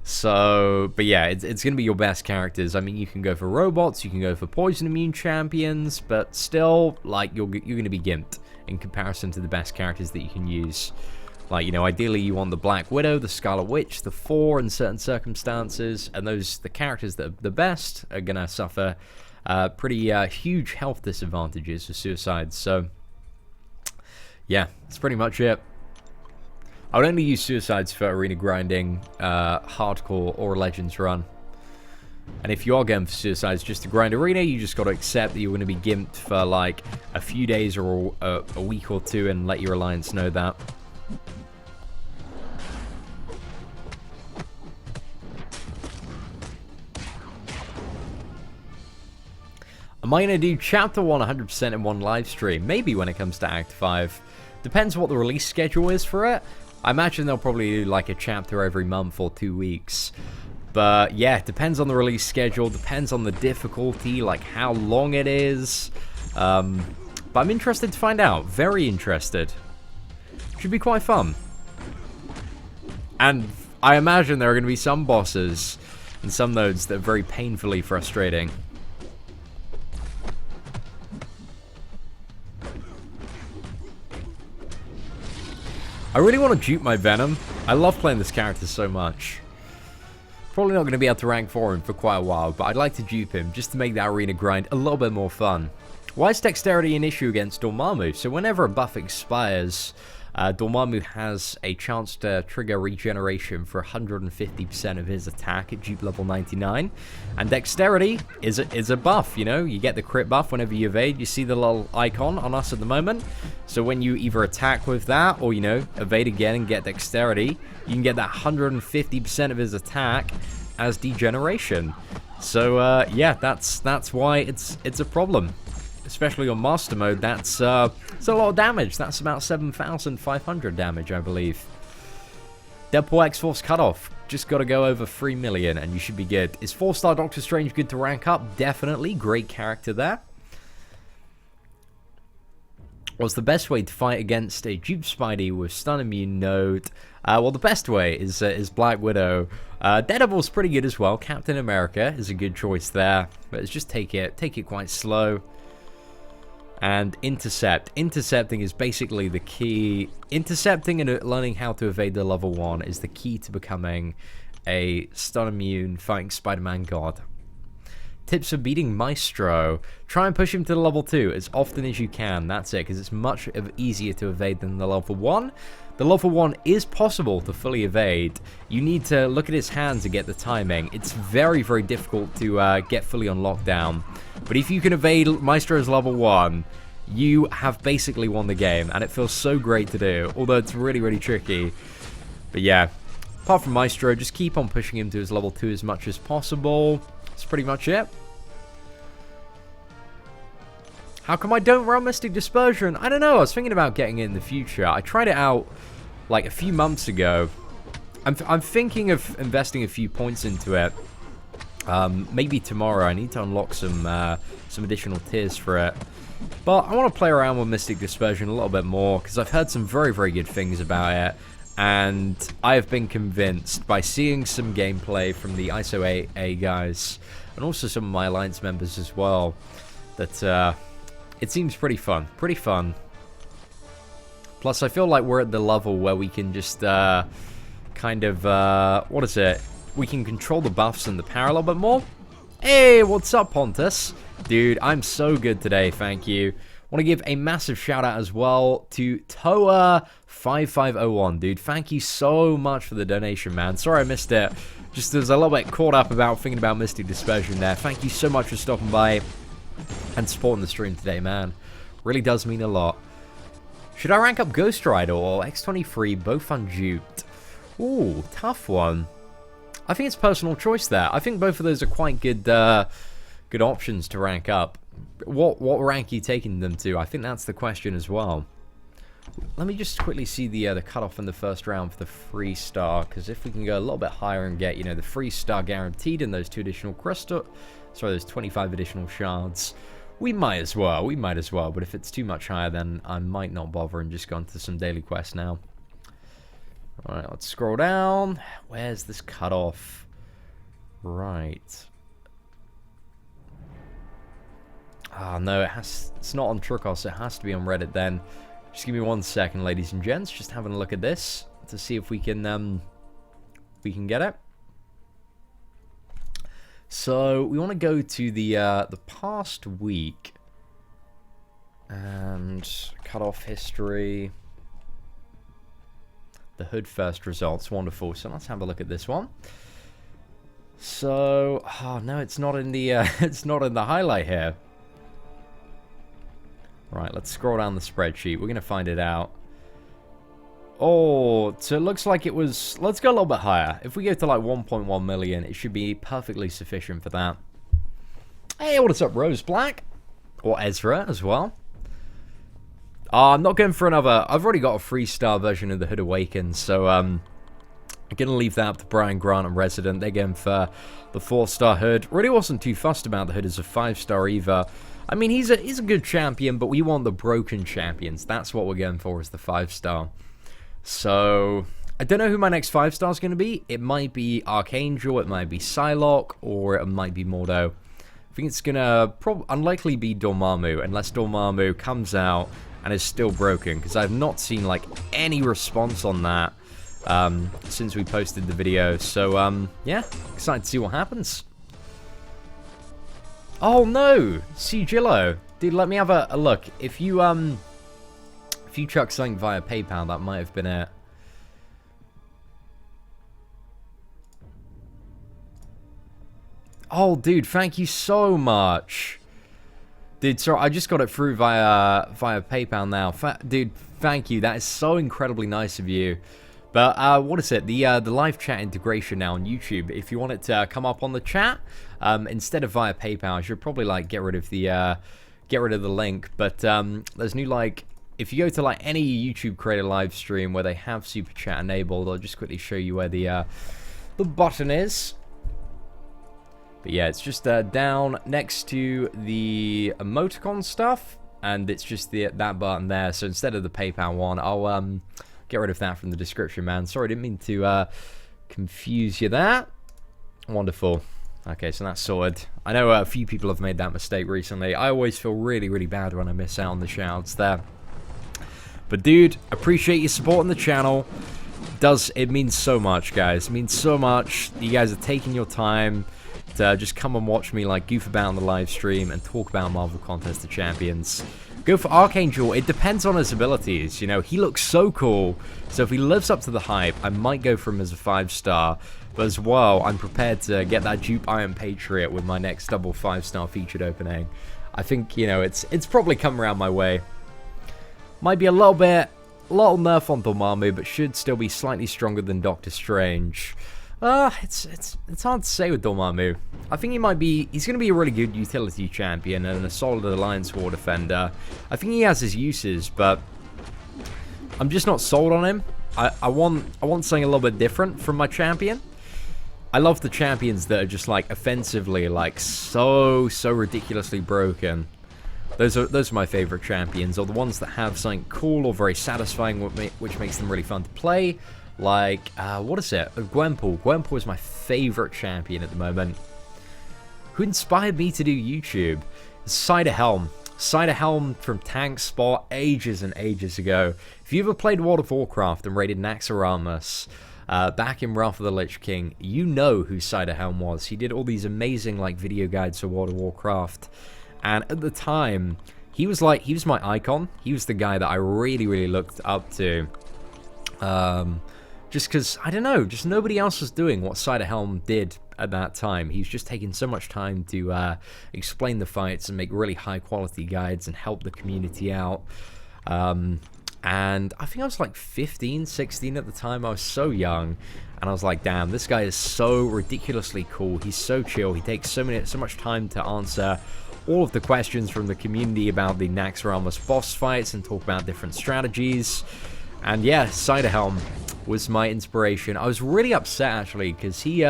So, but yeah, it's going to be your best characters. I mean, you can go for robots, you can go for poison immune champions, but still, like, you're going to be gimped in comparison to the best characters that you can use. Like, you know, ideally you want the Black Widow, the Scarlet Witch, the Thor in certain circumstances, and the characters that are the best are going to suffer pretty huge health disadvantages for suicides. So, yeah, that's pretty much it. I would only use suicides for arena grinding, hardcore, or Legends run. And if you are going for suicides just to grind arena, you just got to accept that you're going to be gimped for like a few days or a week or two and let your alliance know that. Am I going to do Chapter 1 100% in one live stream? Maybe when it comes to Act 5. Depends what the release schedule is for it. I imagine they'll probably do like a chapter every month or 2 weeks. But yeah, it depends on the release schedule, depends on the difficulty, like how long it is. But I'm interested to find out. Very interested. Should be quite fun. And I imagine there are going to be some bosses and some nodes that are very painfully frustrating. I really want to dupe my Venom. I love playing this character so much. Probably not going to be able to rank for him for quite a while, but I'd like to dupe him just to make that arena grind a little bit more fun. Why is dexterity an issue against Dormammu? So whenever a buff expires, Dormammu has a chance to trigger regeneration for 150% of his attack at dupe level 99. And dexterity is a buff, you know? You get the crit buff whenever you evade. You see the little icon on us at the moment? So when you either attack with that or, you know, evade again and get dexterity, you can get that 150% of his attack as degeneration. So, yeah, that's why it's a problem. Especially on Master Mode, that's a lot of damage. That's about 7,500 damage, I believe. Deadpool X-Force Cutoff. Just got to go over 3 million and you should be good. Is 4-star Doctor Strange good to rank up? Definitely. Great character there. What's the best way to fight against a dupe Spidey with stun immune node? Well, the best way is Black Widow. Daredevil's pretty good as well. Captain America is a good choice there. But it's just take it quite slow. And intercept. Intercepting is basically the key. Intercepting and learning how to evade the level 1 is the key to becoming a stun immune fighting Spider-Man god. Tips for beating Maestro. Try and push him to the level 2 as often as you can. That's it, because it's much easier to evade than the level 1. The level 1 is possible to fully evade. You need to look at his hands to get the timing. It's very, very difficult to get fully on lockdown. But if you can evade Maestro's level 1, you have basically won the game. And it feels so great to do, although it's really, really tricky. But yeah, apart from Maestro, just keep on pushing him to his level 2 as much as possible. That's pretty much it. How come I don't run Mystic Dispersion? I don't know, I was thinking about getting it in the future. I tried it out like a few months ago. I'm thinking of investing a few points into it. Maybe tomorrow. I need to unlock some additional tiers for it. But I want to play around with Mystic Dispersion a little bit more, because I've heard some very, very good things about it. And I have been convinced by seeing some gameplay from the ISO AA guys, and also some of my Alliance members as well, that it seems pretty fun. Pretty fun. Plus, I feel like we're at the level where we can just kind of, what is it? We can control the buffs and the power a little bit more. Hey, what's up, Pontus? Dude, I'm so good today, thank you. Want to give a massive shout out as well to Toa5501, dude. Thank you so much for the donation, man. Sorry I missed it. Just was a little bit caught up about thinking about Mystic Dispersion there. Thank you so much for stopping by and supporting the stream today, man. Really does mean a lot. Should I rank up Ghost Rider or X23, both unduped? Ooh, tough one. I think it's personal choice there. I think both of those are quite good good options to rank up. What rank are you taking them to? I think that's the question as well. Let me just quickly see the cutoff in the first round for the 3-star, because if we can go a little bit higher and get, you know, the 3-star guaranteed and those 2 additional crystal, sorry, those 25 additional shards, we might as well. We might as well. But if it's too much higher, then I might not bother and just go into some daily quests now. All right, let's scroll down. Where's this cutoff? Right. Ah, no, it's not on Trucos. It has to be on Reddit then. Just give me 1 second, ladies and gents. Just having a look at this to see if we can get it. So we want to go to the past week and cut off history. The Hood first results, wonderful. So let's have a look at this one. So, oh no, it's not in the it's not in the highlight here. Right, let's scroll down the spreadsheet. We're gonna find it out. Oh, so it looks like it was... Let's go a little bit higher. If we go to like 1.1 million, it should be perfectly sufficient for that. Hey, what's up, Rose Black? Or Ezra as well. I'm not going for another... I've already got a 3-star version of the Hood Awakens, so I'm going to leave that up to Brian Grant and Resident. They're going for the 4-star Hood. Really wasn't too fussed about the Hood as a 5-star either. I mean, he's a good champion, but we want the broken champions. That's what we're going for, is the 5-star. So, I don't know who my next 5-star is going to be. It might be Archangel, it might be Psylocke, or it might be Mordo. I think it's going to unlikely be Dormammu, unless Dormammu comes out and is still broken, because I've not seen like any response on that since we posted the video. So, yeah, excited to see what happens. Oh no, Sigillo. Dude, let me have a look. If you chuck something via PayPal, that might have been it. Oh, dude, thank you so much. Dude, sorry, I just got it through via PayPal now. Dude, thank you. That is so incredibly nice of you. But what is it? The live chat integration now on YouTube. If you want it to come up on the chat instead of via PayPal, I should probably like get rid of the link. But there's new like. If you go to like any YouTube creator live stream where they have super chat enabled, I'll just quickly show you where the button is. But yeah, it's just down next to the emoticon stuff, and it's just that button there. So instead of the PayPal one, I'll get rid of that from the description, man. Sorry, I didn't mean to confuse you there. Wonderful. Okay, so that's sorted. I know a few people have made that mistake recently. I always feel really, really bad when I miss out on the shoutouts there. But dude, appreciate your support on the channel. It means so much, guys. It means so much. You guys are taking your time to just come and watch me like goof about on the live stream and talk about Marvel Contest of Champions. Go for Archangel. It depends on his abilities. You know, he looks so cool. So if he lives up to the hype, I might go for him as a 5-star. But as well, I'm prepared to get that dupe Iron Patriot with my next double 5-star featured opening. I think, you know, it's probably come around my way. Might be a little nerf on Dormammu, but should still be slightly stronger than Doctor Strange. It's hard to say with Dormammu. I think he's going to be a really good utility champion and a solid Alliance War defender. I think he has his uses, but I'm just not sold on him. I want something a little bit different from my champion. I love the champions that are just like offensively like so ridiculously broken. Those are my favorite champions, or the ones that have something cool or very satisfying which makes them really fun to play. Like what is it? Gwenpool. Gwenpool is my favorite champion at the moment. Who inspired me to do YouTube? Seatin. Seatin from Tank Spot ages and ages ago. If you ever played World of Warcraft and raided Arenaaaa, back in Wrath of the Lich King, you know who Seatin was. He did all these amazing like video guides for World of Warcraft, and at the time, he was my icon. He was the guy that I really looked up to. Just because, I don't know, just nobody else was doing what Seatin did at that time. He was just taking so much time to explain the fights and make really high quality guides and help the community out. And I think I was like 15, 16 at the time. I was so young, and I was like, damn, this guy is so ridiculously cool. He's so chill. He takes so much time to answer all of the questions from the community about the Naxxramas boss fights and talk about different strategies. And yeah, Seatin was my inspiration. I was really upset actually because he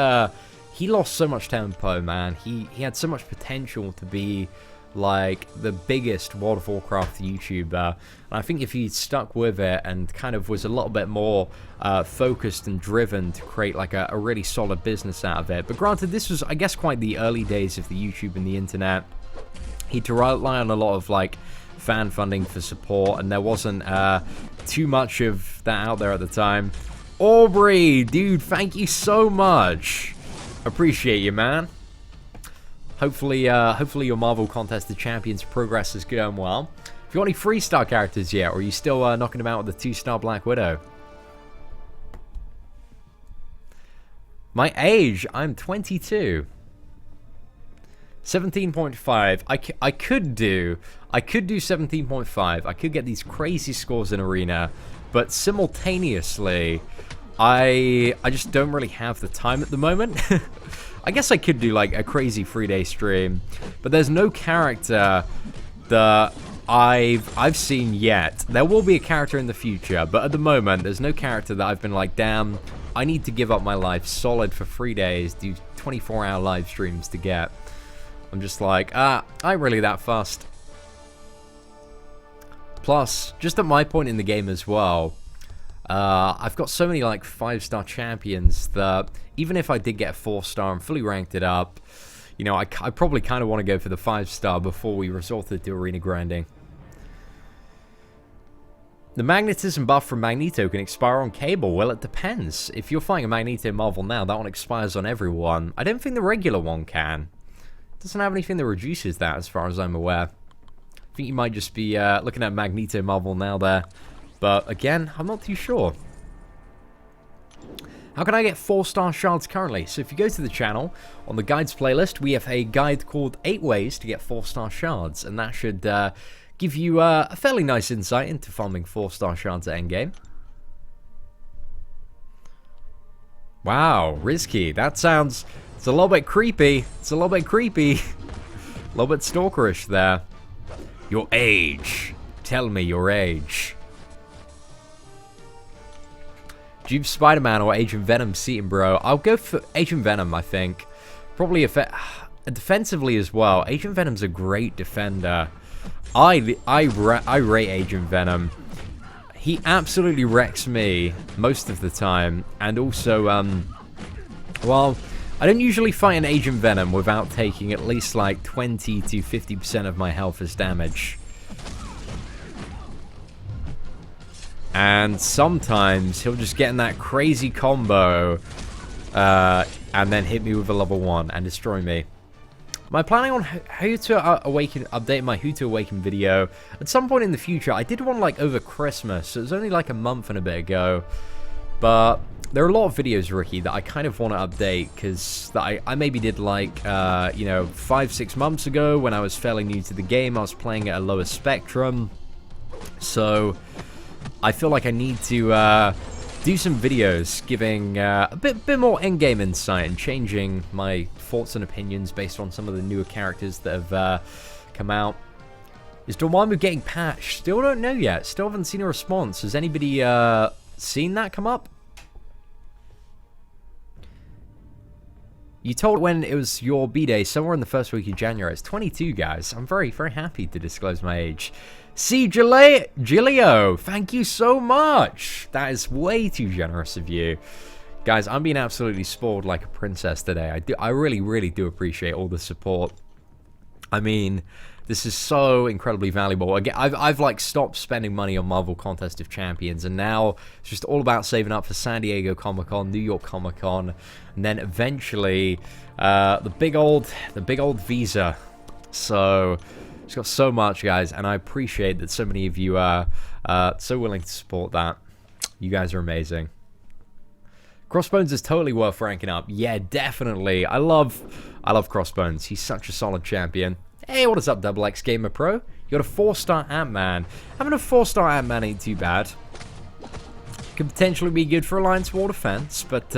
lost so much tempo, man. He had so much potential to be like the biggest World of Warcraft YouTuber, and I think if he stuck with it and kind of was a little bit more focused and driven to create like a really solid business out of it. But granted, this was, I guess, quite the early days of the YouTube and the internet. He had to rely on a lot of like fan funding for support, and there wasn't too much of that out there at the time. Aubrey, dude, thank you so much. Appreciate you, man. Hopefully your Marvel Contest of Champions progress is going well. If you got any 3-star characters yet, or are you still knocking them out with the 2-star Black Widow? My age, I'm 22. 17.5. I could do 17.5. I could get these crazy scores in Arena, but simultaneously, I just don't really have the time at the moment. I guess I could do like a crazy 3-day stream, but there's no character that I've seen yet. There will be a character in the future, but at the moment, there's no character that I've been like, damn, I need to give up my life solid for 3 days, do 24-hour live streams to get. I'm just like, I ain't really that fussed. Plus, just at my point in the game as well, I've got so many like 5-star champions that even if I did get a 4-star and fully ranked it up, you know, I probably kind of want to go for the 5-star before we resorted to arena grinding. The magnetism buff from Magneto can expire on Cable. Well, it depends. If you're fighting a Magneto Marvel now, that one expires on everyone. I don't think the regular one can. It doesn't have anything that reduces that as far as I'm aware. I think you might just be looking at Magneto Marvel now there. But again, I'm not too sure. How can I get 4-star shards currently? So if you go to the channel, on the guides playlist, we have a guide called 8 ways to get 4-star shards. And that should give you a fairly nice insight into farming 4-star shards at endgame. Wow, risky. That sounds... It's a little bit creepy. It's a little bit creepy. A little bit stalkerish there. Your age. Tell me your age. Dupe Spider-Man or Agent Venom Seatin, bro? I'll go for Agent Venom, I think. Probably defensively as well. Agent Venom's a great defender. I rate Agent Venom. He absolutely wrecks me most of the time. And also, well, I don't usually fight an Agent Venom without taking at least like 20 to 50% of my health as damage. And sometimes he'll just get in that crazy combo and then hit me with a level 1 and destroy me. Am I planning on how to update my Who to Awaken video at some point in the future? I did one like over Christmas, so it was only like a month and a bit ago. But there are a lot of videos, Ricky, that I kind of want to update because I maybe did like, you know, 5-6 months ago when I was fairly new to the game. I was playing at a lower spectrum. So I feel like I need to do some videos giving a bit more endgame insight and changing my thoughts and opinions based on some of the newer characters that have come out. Is Dormammu getting patched? Still don't know yet. Still haven't seen a response. Has anybody seen that come up? You told when it was your B-Day, somewhere in the first week of January. It's 22, guys. I'm very, very happy to disclose my age. See, Gilio, thank you so much. That is way too generous of you. Guys, I'm being absolutely spoiled like a princess today. I really, really do appreciate all the support. I mean, this is so incredibly valuable. Again, I've like stopped spending money on Marvel Contest of Champions, and now it's just all about saving up for San Diego Comic-Con, New York Comic-Con, and then eventually the big old visa. So it's got so much, guys, and I appreciate that so many of you are so willing to support that. You guys are amazing. Crossbones is totally worth ranking up. Yeah, definitely. I love Crossbones. He's such a solid champion. Hey, what is up, Double X Gamer Pro? You got a 4-star Ant-Man. Having a 4-star Ant-Man ain't too bad. Could potentially be good for Alliance War Defense, but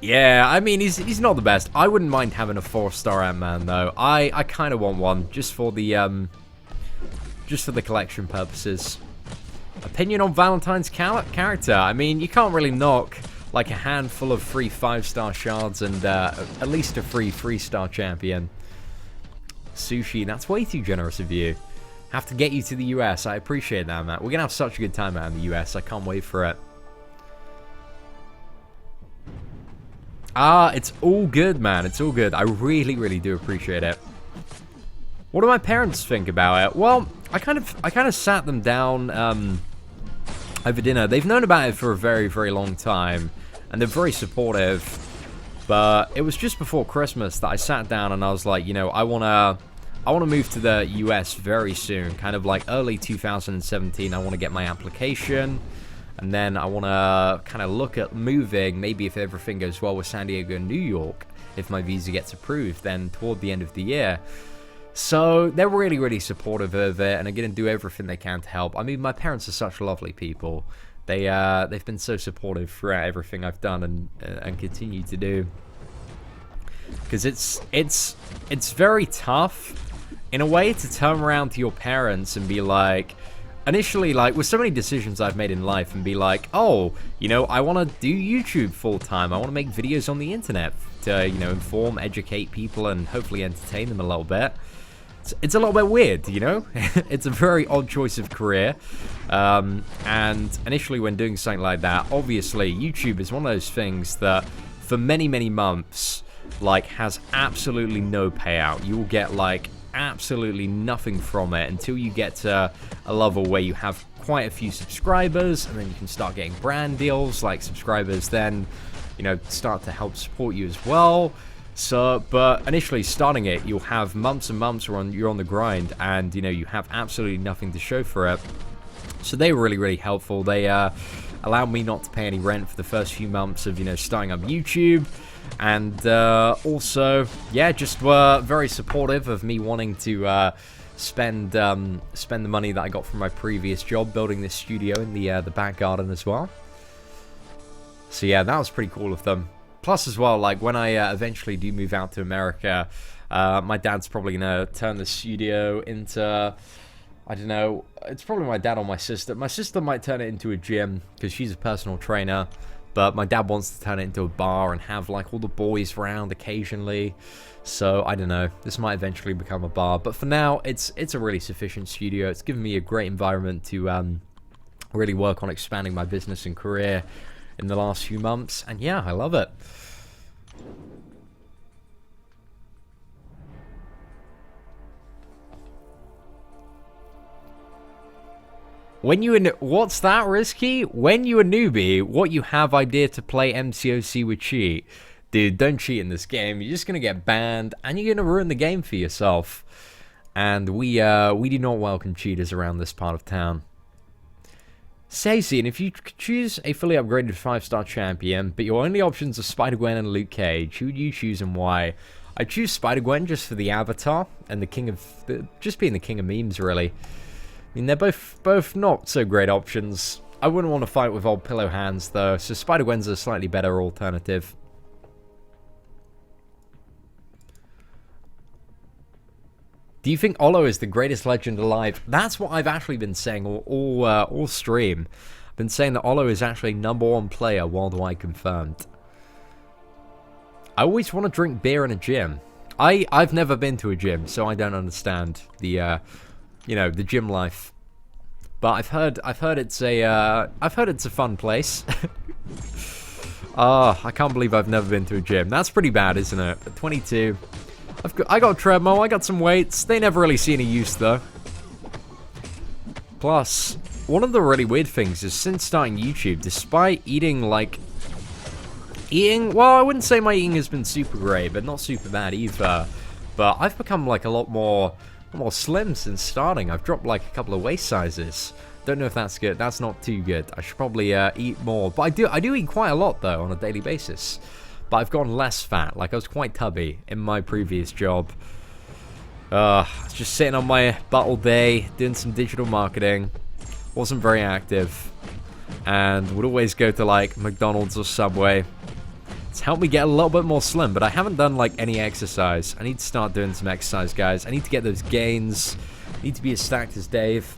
yeah, I mean, he's not the best. I wouldn't mind having a 4-star Ant-Man though. I kind of want one just for the collection purposes. Opinion on Valentine's character? I mean, you can't really knock like a handful of free 5-star shards and at least a free 3-star champion. Sushi, that's way too generous of you. Have to get you to the US. I appreciate that, man. We're gonna have such a good time out in the US. I can't wait for it. It's all good, man. It's all good. I really, really do appreciate it. What do my parents think about it? Well, I kind of sat them down over dinner. They've known about it for a very, very long time, and they're very supportive. But it was just before Christmas that I sat down and I was like, you know, I wanna move to the US very soon, kind of like early 2017. I want to get my application, and then I want to kind of look at moving, maybe if everything goes well with San Diego and New York, if my visa gets approved, then toward the end of the year. So they're really, really supportive of it, and are going to do everything they can to help. I mean, my parents are such lovely people. They've been so supportive throughout everything I've done and continue to do. Because it's very tough in a way to turn around to your parents and be like, initially, like with so many decisions I've made in life, and be like, oh, you know, I want to do YouTube full time. I want to make videos on the internet to, you know, inform, educate people, and hopefully entertain them a little bit. It's a little bit weird, you know? It's a very odd choice of career. And initially when doing something like that, obviously YouTube is one of those things that for many, many months, like, has absolutely no payout. You will get like absolutely nothing from it until you get to a level where you have quite a few subscribers, and then you can start getting brand deals. Like, subscribers then, you know, start to help support you as well. So, but initially starting it, you'll have months and months where you're on the grind, and, you know, you have absolutely nothing to show for it. So they were really, really helpful. They allowed me not to pay any rent for the first few months of, you know, starting up YouTube. And also, yeah, just were very supportive of me wanting to spend the money that I got from my previous job building this studio in the back garden as well. So yeah, that was pretty cool of them. Plus as well, like when I eventually do move out to America, my dad's probably going to turn the studio into, I don't know, it's probably my dad or my sister. My sister might turn it into a gym because she's a personal trainer, but my dad wants to turn it into a bar and have like all the boys around occasionally. So I don't know, this might eventually become a bar, but for now it's a really sufficient studio. It's given me a great environment to really work on expanding my business and career in the last few months, and yeah, I love it. What's that, Risky? When you a newbie, what you have idea to play MCOC with cheat? Dude, don't cheat in this game. You're just gonna get banned, and you're gonna ruin the game for yourself. And we do not welcome cheaters around this part of town. Seatin, if you could choose a fully upgraded 5-star champion, but your only options are Spider-Gwen and Luke Cage, who would you choose and why? I choose Spider-Gwen just for the avatar and just being the king of memes, really. I mean, they're both not so great options. I wouldn't want to fight with old pillow hands, though, so Spider-Gwen's a slightly better alternative. Do you think Olo is the greatest legend alive? That's what I've actually been saying all stream. I've been saying that Olo is actually #1 player worldwide confirmed. I always want to drink beer in a gym. I've never been to a gym, so I don't understand the, the gym life. But I've heard it's a fun place. I can't believe I've never been to a gym. That's pretty bad, isn't it? At 22, I got a treadmill, I got some weights. They never really see any use though. Plus, one of the really weird things is since starting YouTube, despite well, I wouldn't say my eating has been super great, but not super bad either. But I've become like a lot more slim since starting. I've dropped like a couple of waist sizes. Don't know if that's good. That's not too good. I should probably eat more. But I do eat quite a lot though on a daily basis. But I've gotten less fat. Like I was quite tubby in my previous job. I was just sitting on my butt all day, doing some digital marketing. Wasn't very active. And would always go to like McDonald's or Subway. It's helped me get a little bit more slim, but I haven't done like any exercise. I need to start doing some exercise, guys. I need to get those gains. I need to be as stacked as Dave.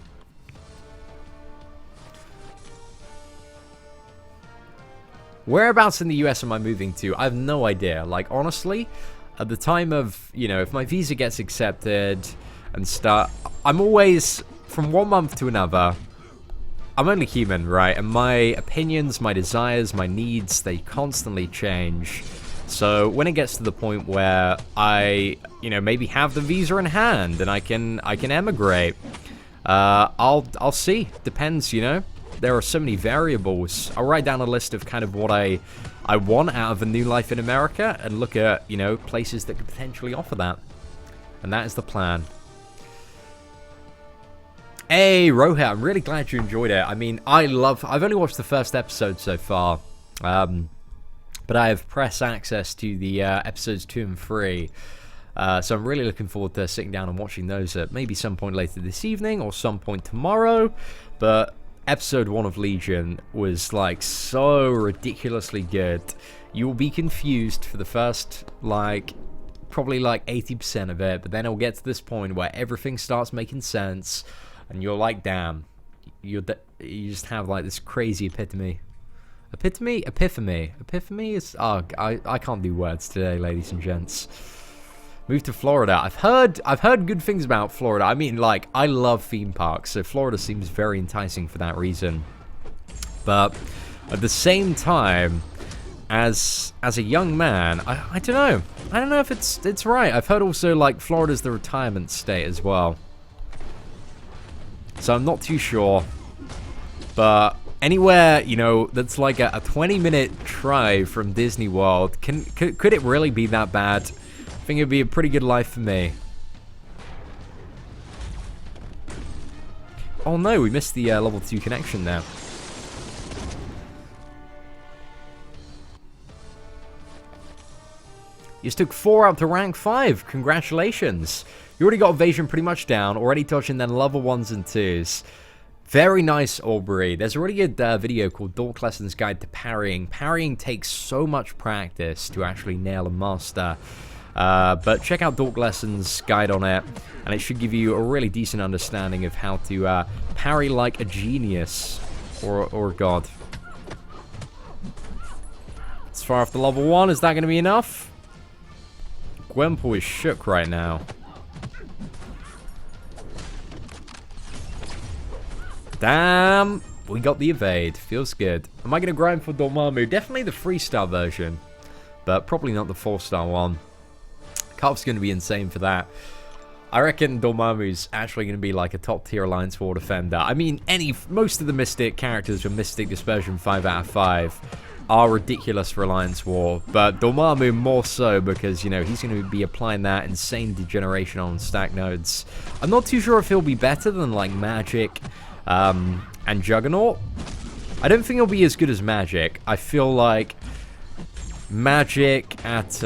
Whereabouts in the US am I moving to? I have no idea. Like, honestly, at the time of, if my visa gets accepted and start, I'm always, from one month to another, I'm only human, right? And my opinions, my desires, my needs, they constantly change. So when it gets to the point where I, maybe have the visa in hand and I can emigrate, I'll see. Depends, There are so many variables. I'll write down a list of kind of what I want out of a new life in America and look at, places that could potentially offer that. And that is the plan. Hey, Rohit, I'm really glad you enjoyed it. I mean, I've only watched the first episode so far, but I have press access to the episodes 2 and 3, so I'm really looking forward to sitting down and watching those at maybe some point later this evening or some point tomorrow, but episode 1 of Legion was, like, so ridiculously good. You will be confused for the first, probably 80% of it, but then it'll get to this point where everything starts making sense. And you're like, damn, you just have like this crazy epiphany. Epiphany is, I can't do words today, ladies and gents. Move to Florida. I've heard good things about Florida. I mean, like, I love theme parks, so Florida seems very enticing for that reason. But at the same time, as a young man, I don't know. I don't know if it's right. I've heard also like Florida's the retirement state as well. So I'm not too sure, but anywhere, that's like a 20-minute drive from Disney World, could it really be that bad? I think it would be a pretty good life for me. Oh no, we missed the level 2 connection there. You just took 4 up to rank 5, congratulations. You already got evasion pretty much down, already touching then level 1s and 2s. Very nice, Aubrey. There's a really good video called Dork Lessons Guide to Parrying. Parrying takes so much practice to actually nail and master. But check out Dork Lessons Guide on it, and it should give you a really decent understanding of how to parry like a genius or a god. As far off the level 1, is that going to be enough? Gwempo is shook right now. Damn, we got the evade. Feels good. Am I going to grind for Dormammu? Definitely the 3-star version, but probably not the 4-star one. Cuff's going to be insane for that. I reckon Dormammu's actually going to be like a top-tier Alliance War defender. I mean, most of the Mystic characters from Mystic Dispersion 5 out of 5 are ridiculous for Alliance War, but Dormammu more so because, he's going to be applying that insane degeneration on stack nodes. I'm not too sure if he'll be better than, like, Magic and Juggernaut. I don't think he'll be as good as Magic. I feel like Magic at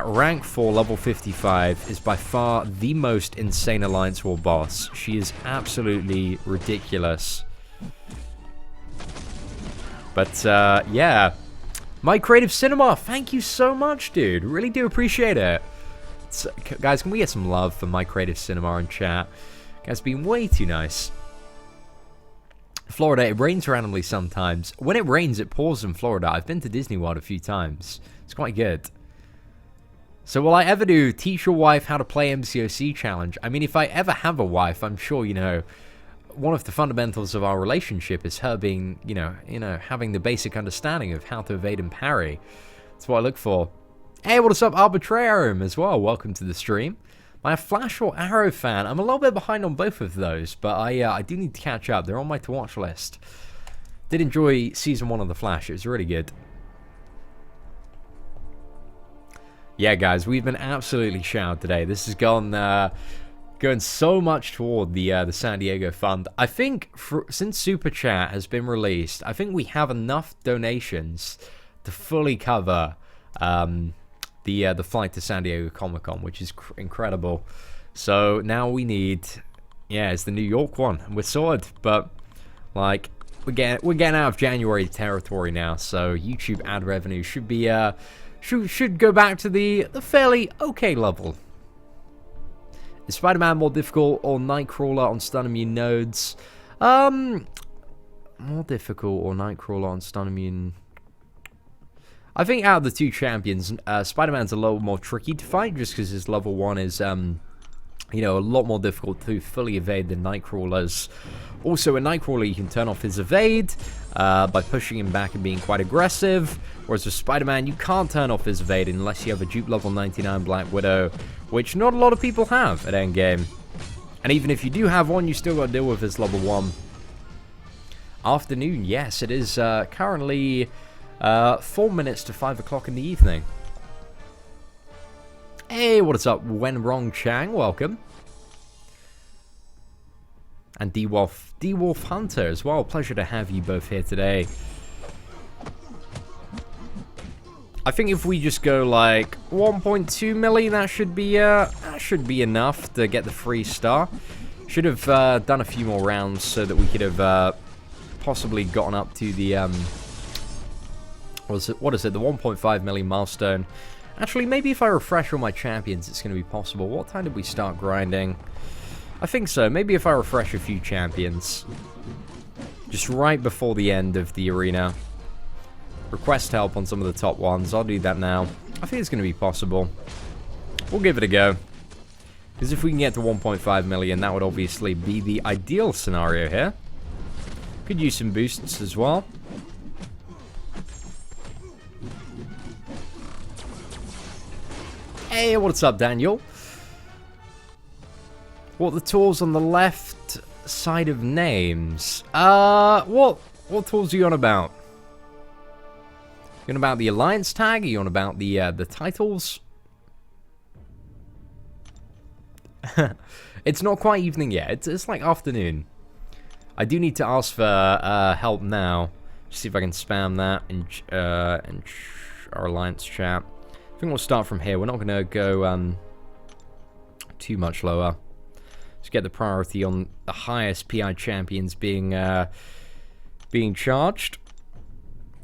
rank 4, level 55, is by far the most insane Alliance War boss. She is absolutely ridiculous. But, yeah. My Creative Cinema, thank you so much, dude. Really do appreciate it. Guys, can we get some love for My Creative Cinema in chat? Guys, been way too nice. Florida, it rains randomly sometimes. When it rains, it pours in Florida. I've been to Disney World a few times. It's quite good. So will I ever do teach your wife how to play MCOC challenge? I mean, if I ever have a wife, I'm sure, you know, one of the fundamentals of our relationship is her being, you know, having the basic understanding of how to evade and parry. That's what I look for. Hey, what's up, Arbitrarium as well? Welcome to the stream. Am I a Flash or Arrow fan? I'm a little bit behind on both of those, but I do need to catch up. They're on my to-watch list. Did enjoy Season 1 of The Flash. It was really good. Yeah, guys, we've been absolutely showered today. This has gone going so much toward the San Diego Fund. I think since Super Chat has been released, I think we have enough donations to fully cover the flight to San Diego Comic-Con, which is incredible. So now we need, yeah, it's the New York one. We're sorted, but like we're getting out of January territory now. So YouTube ad revenue should be should go back to the fairly okay level. Is Spider-Man more difficult or Nightcrawler on stun immune nodes? More difficult or Nightcrawler on stun immune? I think out of the two champions, Spider-Man's a little more tricky to fight just because his level 1 is, you know, a lot more difficult to fully evade than Nightcrawler's. Also, in Nightcrawler, you can turn off his evade by pushing him back and being quite aggressive. Whereas with Spider-Man, you can't turn off his evade unless you have a dupe level 99 Black Widow, which not a lot of people have at endgame. And even if you do have one, you still got to deal with his level 1. Afternoon, yes, it is currently 4 minutes to 5 o'clock in the evening. Hey, what is up, Wenrong Chang? Welcome. And D-Wolf Hunter as well. Pleasure to have you both here today. I think if we just go like 1.2 milli, that should be enough to get the free star. Should have done a few more rounds so that we could have possibly gotten up to the what is it? The 1.5 milli milestone. Actually, maybe if I refresh all my champions, it's going to be possible. What time did we start grinding? I think so. Maybe if I refresh a few champions. Just right before the end of the arena. Request help on some of the top ones. I'll do that now. I think it's going to be possible. We'll give it a go. Because if we can get to 1.5 million, that would obviously be the ideal scenario here. Could use some boosts as well. Hey, what's up, Daniel? What the tools on the left side of names? What tools are you on about? You on about the alliance tag? Are you on about the titles? It's not quite evening yet. It's like afternoon. I do need to ask for help now. Just see if I can spam that in our alliance chat. I think we'll start from here. We're not going to go too much lower. Let's get the priority on the highest PI champions being charged.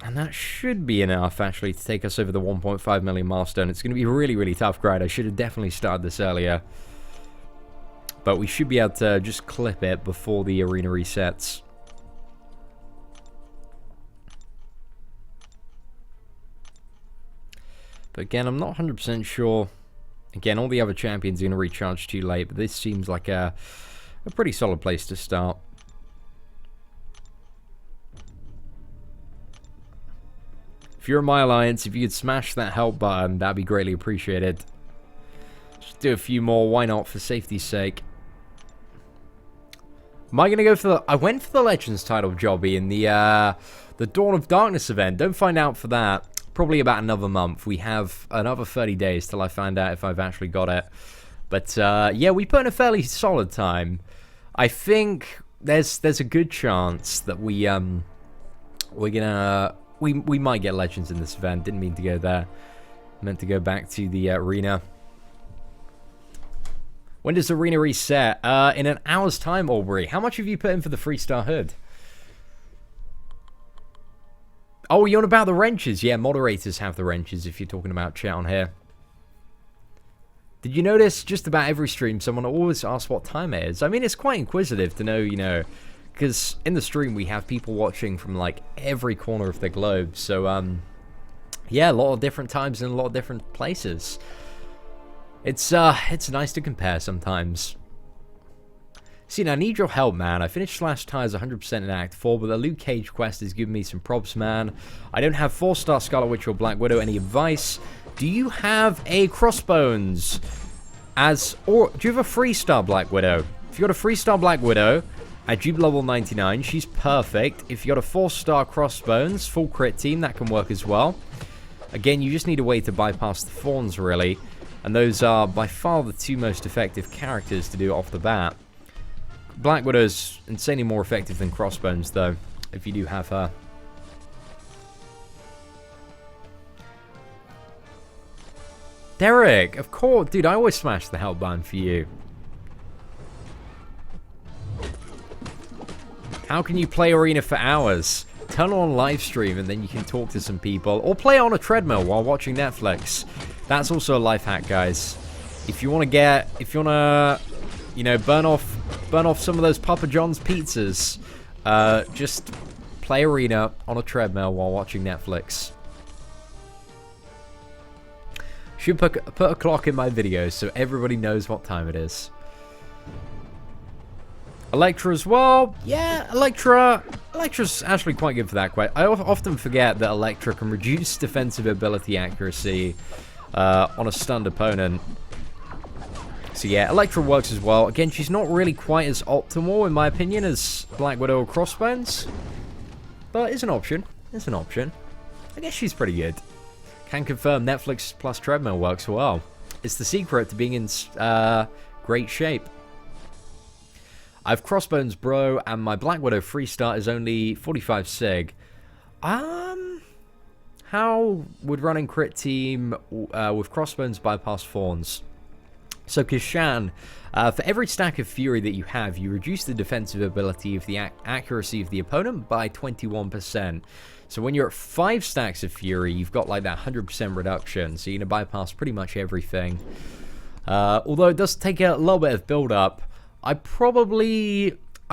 And that should be enough, actually, to take us over the 1.5 million milestone. It's going to be a really, really tough grind. I should have definitely started this earlier. But we should be able to just clip it before the arena resets. But again, I'm not 100% sure. Again, all the other champions are going to recharge too late, but this seems like a pretty solid place to start. If you're in my alliance, if you could smash that help button, that'd be greatly appreciated. Just do a few more, why not, for safety's sake. Am I going to go for the... I went for the Legends title jobby in the Dawn of Darkness event. Don't find out for that. Probably about another month. We have another 30 days till I find out if I've actually got it. But yeah, we put in a fairly solid time. I think there's a good chance that we might get Legends in this event. Didn't mean to go there. Meant to go back to the arena. When does the arena reset? In an hour's time, Aubrey. How much have you put in for the 3-star hood? Oh, you're on about the wrenches. Yeah, moderators have the wrenches if you're talking about chat on here. Did you notice just about every stream someone always asks what time it is? I mean, it's quite inquisitive to know, you know, because in the stream we have people watching from like every corner of the globe. So, yeah, a lot of different times in a lot of different places. It's nice to compare sometimes. See, now I need your help, man. I finished Slash Tires 100% in Act 4, but the Luke Cage quest has given me some props, man. I don't have 4-star Scarlet Witch or Black Widow. Any advice? Do you have a Crossbones? Or do you have a 3-star Black Widow? If you got a 3-star Black Widow at Dupe level 99, she's perfect. If you got a 4-star Crossbones, full crit team, that can work as well. Again, you just need a way to bypass the Fawns, really. And those are by far the two most effective characters to do it off the bat. Black Widow's insanely more effective than Crossbones, though, if you do have her. Derek, of course. Dude, I always smash the help button for you. How can you play Arena for hours? Turn on live stream and then you can talk to some people. Or play on a treadmill while watching Netflix. That's also a life hack, guys. If you want to, you know, burn off some of those Papa John's pizzas, just play Arena on a treadmill while watching Netflix. Should put a clock in my videos so everybody knows what time it is. Electra as well. Yeah, Electra's actually quite good for that quest. I often forget that Electra can reduce defensive ability accuracy on a stunned opponent. So yeah, Electra works as well. Again, she's not really quite as optimal, in my opinion, as Black Widow or Crossbones. But it's an option. It's an option. I guess she's pretty good. Can confirm Netflix plus treadmill works well. It's the secret to being in great shape. I have Crossbones, bro, and my Black Widow 3-star is only 45 sig. How would running crit team with Crossbones bypass Fawns? So, Kishan, for every stack of Fury that you have, you reduce the defensive ability of the accuracy of the opponent by 21%. So when you're at 5 stacks of Fury, you've got like that 100% reduction. So you're going to bypass pretty much everything. Although it does take a little bit of build-up. I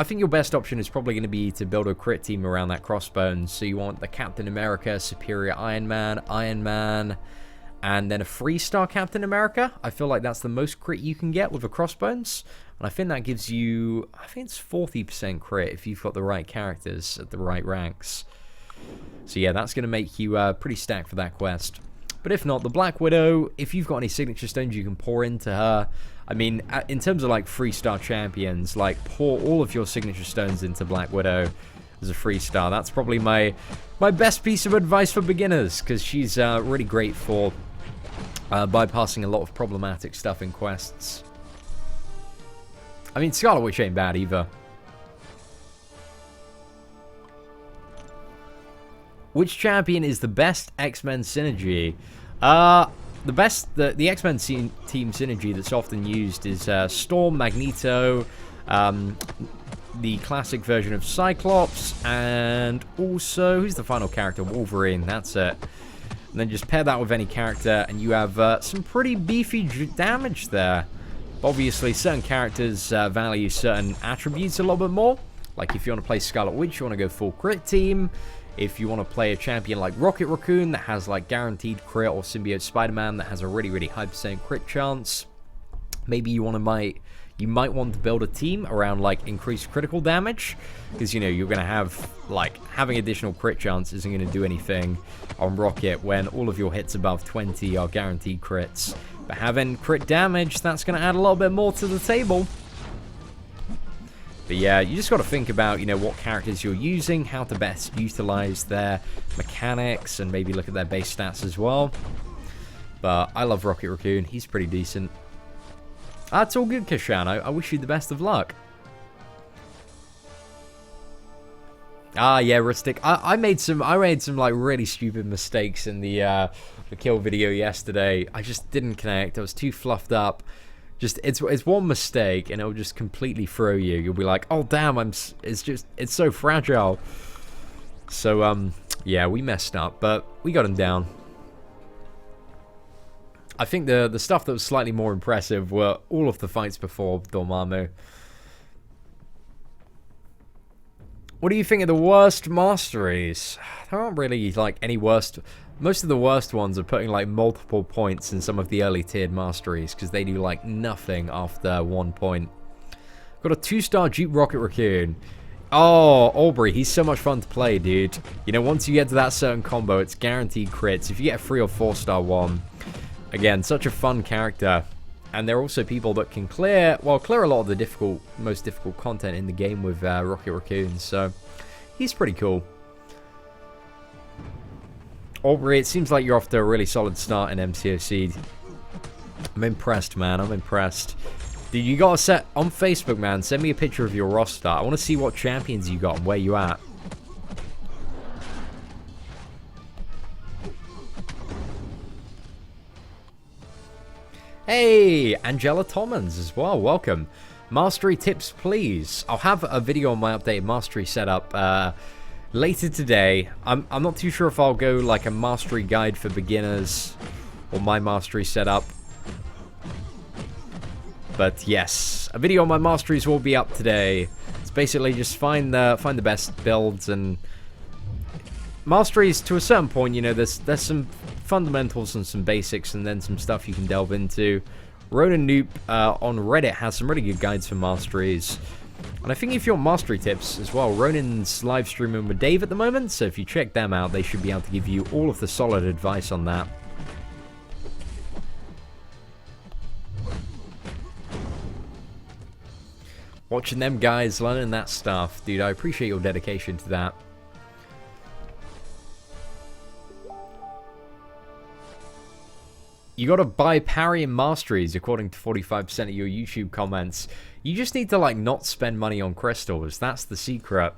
think your best option is probably going to be to build a crit team around that Crossbones. So you want the Captain America, Superior Iron Man, and then a 3-star Captain America. I feel like that's the most crit you can get with a Crossbones. And I think that gives you, I think it's 40% crit if you've got the right characters at the right ranks. So yeah, that's going to make you pretty stacked for that quest. But if not, the Black Widow, if you've got any signature stones you can pour into her. I mean, in terms of like 3-star champions, like pour all of your signature stones into Black Widow as a 3-star. That's probably my best piece of advice for beginners, because she's really great for bypassing a lot of problematic stuff in quests. I mean, Scarlet Witch ain't bad either. Which champion is the best X-Men synergy? The X-Men team synergy that's often used is Storm, Magneto, the classic version of Cyclops, and also, who's the final character? Wolverine, that's it. And then just pair that with any character, and you have some pretty beefy damage there. Obviously, certain characters value certain attributes a little bit more. Like if you want to play Scarlet Witch, you want to go full crit team. If you want to play a champion like Rocket Raccoon that has like guaranteed crit, or Symbiote Spider-Man that has a really, really high % crit chance, maybe you might want to build a team around like increased critical damage, because you know you're going to have like having additional crit chance isn't going to do anything on Rocket when all of your hits above 20 are guaranteed crits. But having crit damage, that's going to add a little bit more to the table. But yeah, you just got to think about, you know, what characters you're using, how to best utilize their mechanics, and maybe look at their base stats as well. But I love Rocket Raccoon. He's pretty decent. That's all good, Kashano. I wish you the best of luck. Ah, yeah, Rustic. I made some like really stupid mistakes in the kill video yesterday. I just didn't connect. I was too fluffed up. Just it's one mistake and it'll just completely throw you. You'll be like, oh damn, it's so fragile. So yeah, we messed up, but we got him down. I think the stuff that was slightly more impressive were all of the fights before Dormammu. What do you think of the worst masteries? There aren't really like any worst Most of the worst ones are putting like multiple points in some of the early tiered masteries because they do like nothing after 1 point. Got a 2-star Jeep Rocket Raccoon. Oh, Aubrey, he's so much fun to play, dude. You know, once you get to that certain combo, it's guaranteed crits. If you get a 3 or 4-star one, again, such a fun character. And there are also people that can clear a lot of the most difficult content in the game with Rocket Raccoons. So, he's pretty cool. Aubrey, it seems like you're off to a really solid start in MCOC. I'm impressed, man. I'm impressed. Dude, you gotta set on Facebook, man. Send me a picture of your roster. I want to see what champions you got and where you at. Hey, Angela Tommins as well. Welcome. Mastery tips, please. I'll have a video on my updated mastery setup later today. I'm not too sure if I'll go like a mastery guide for beginners or my mastery setup. But yes, a video on my masteries will be up today. It's basically just find the best builds and masteries to a certain point. You know, there's some fundamentals and some basics, and then some stuff you can delve into. Ronan Noop on Reddit has some really good guides for masteries. And I think if you want mastery tips as well, Ronan's live streaming with Dave at the moment, so if you check them out, they should be able to give you all of the solid advice on that. Watching them guys, learning that stuff. Dude, I appreciate your dedication to that. You gotta buy parry and masteries, according to 45% of your YouTube comments. You just need to, like, not spend money on crystals. That's the secret.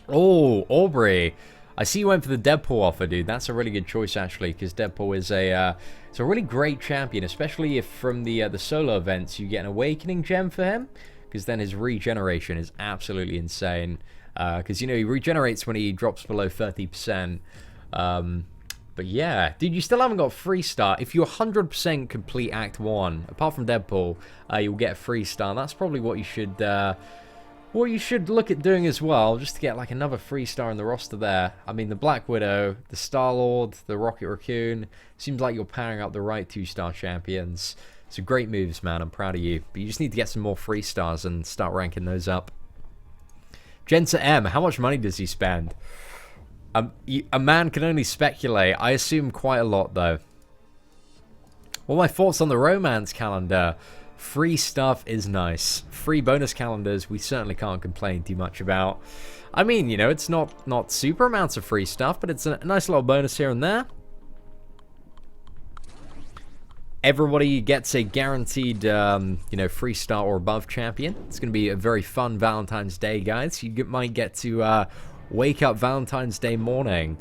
Oh, Aubrey. I see you went for the Deadpool offer, dude. That's a really good choice, actually, because Deadpool is it's a really great champion, especially if from the solo events you get an Awakening Gem for him, because then his regeneration is absolutely insane. Because, you know, he regenerates when he drops below 30%. But yeah, dude, you still haven't got a free star. If you 100% complete Act 1, apart from Deadpool, you'll get a free star. That's probably what you should look at doing as well, just to get like another free star in the roster there. I mean, the Black Widow, the Star-Lord, the Rocket Raccoon. Seems like you're powering up the right 2-star champions. So great moves, man. I'm proud of you. But you just need to get some more free stars and start ranking those up. Jensa M, how much money does he spend? A man can only speculate. I assume quite a lot, though. Well, my thoughts on the romance calendar. Free stuff is nice. Free bonus calendars, we certainly can't complain too much about. I mean, you know, it's not super amounts of free stuff, but it's a nice little bonus here and there. Everybody gets a guaranteed, you know, free star or above champion. It's going to be a very fun Valentine's Day, guys. You might get to wake up Valentine's Day morning,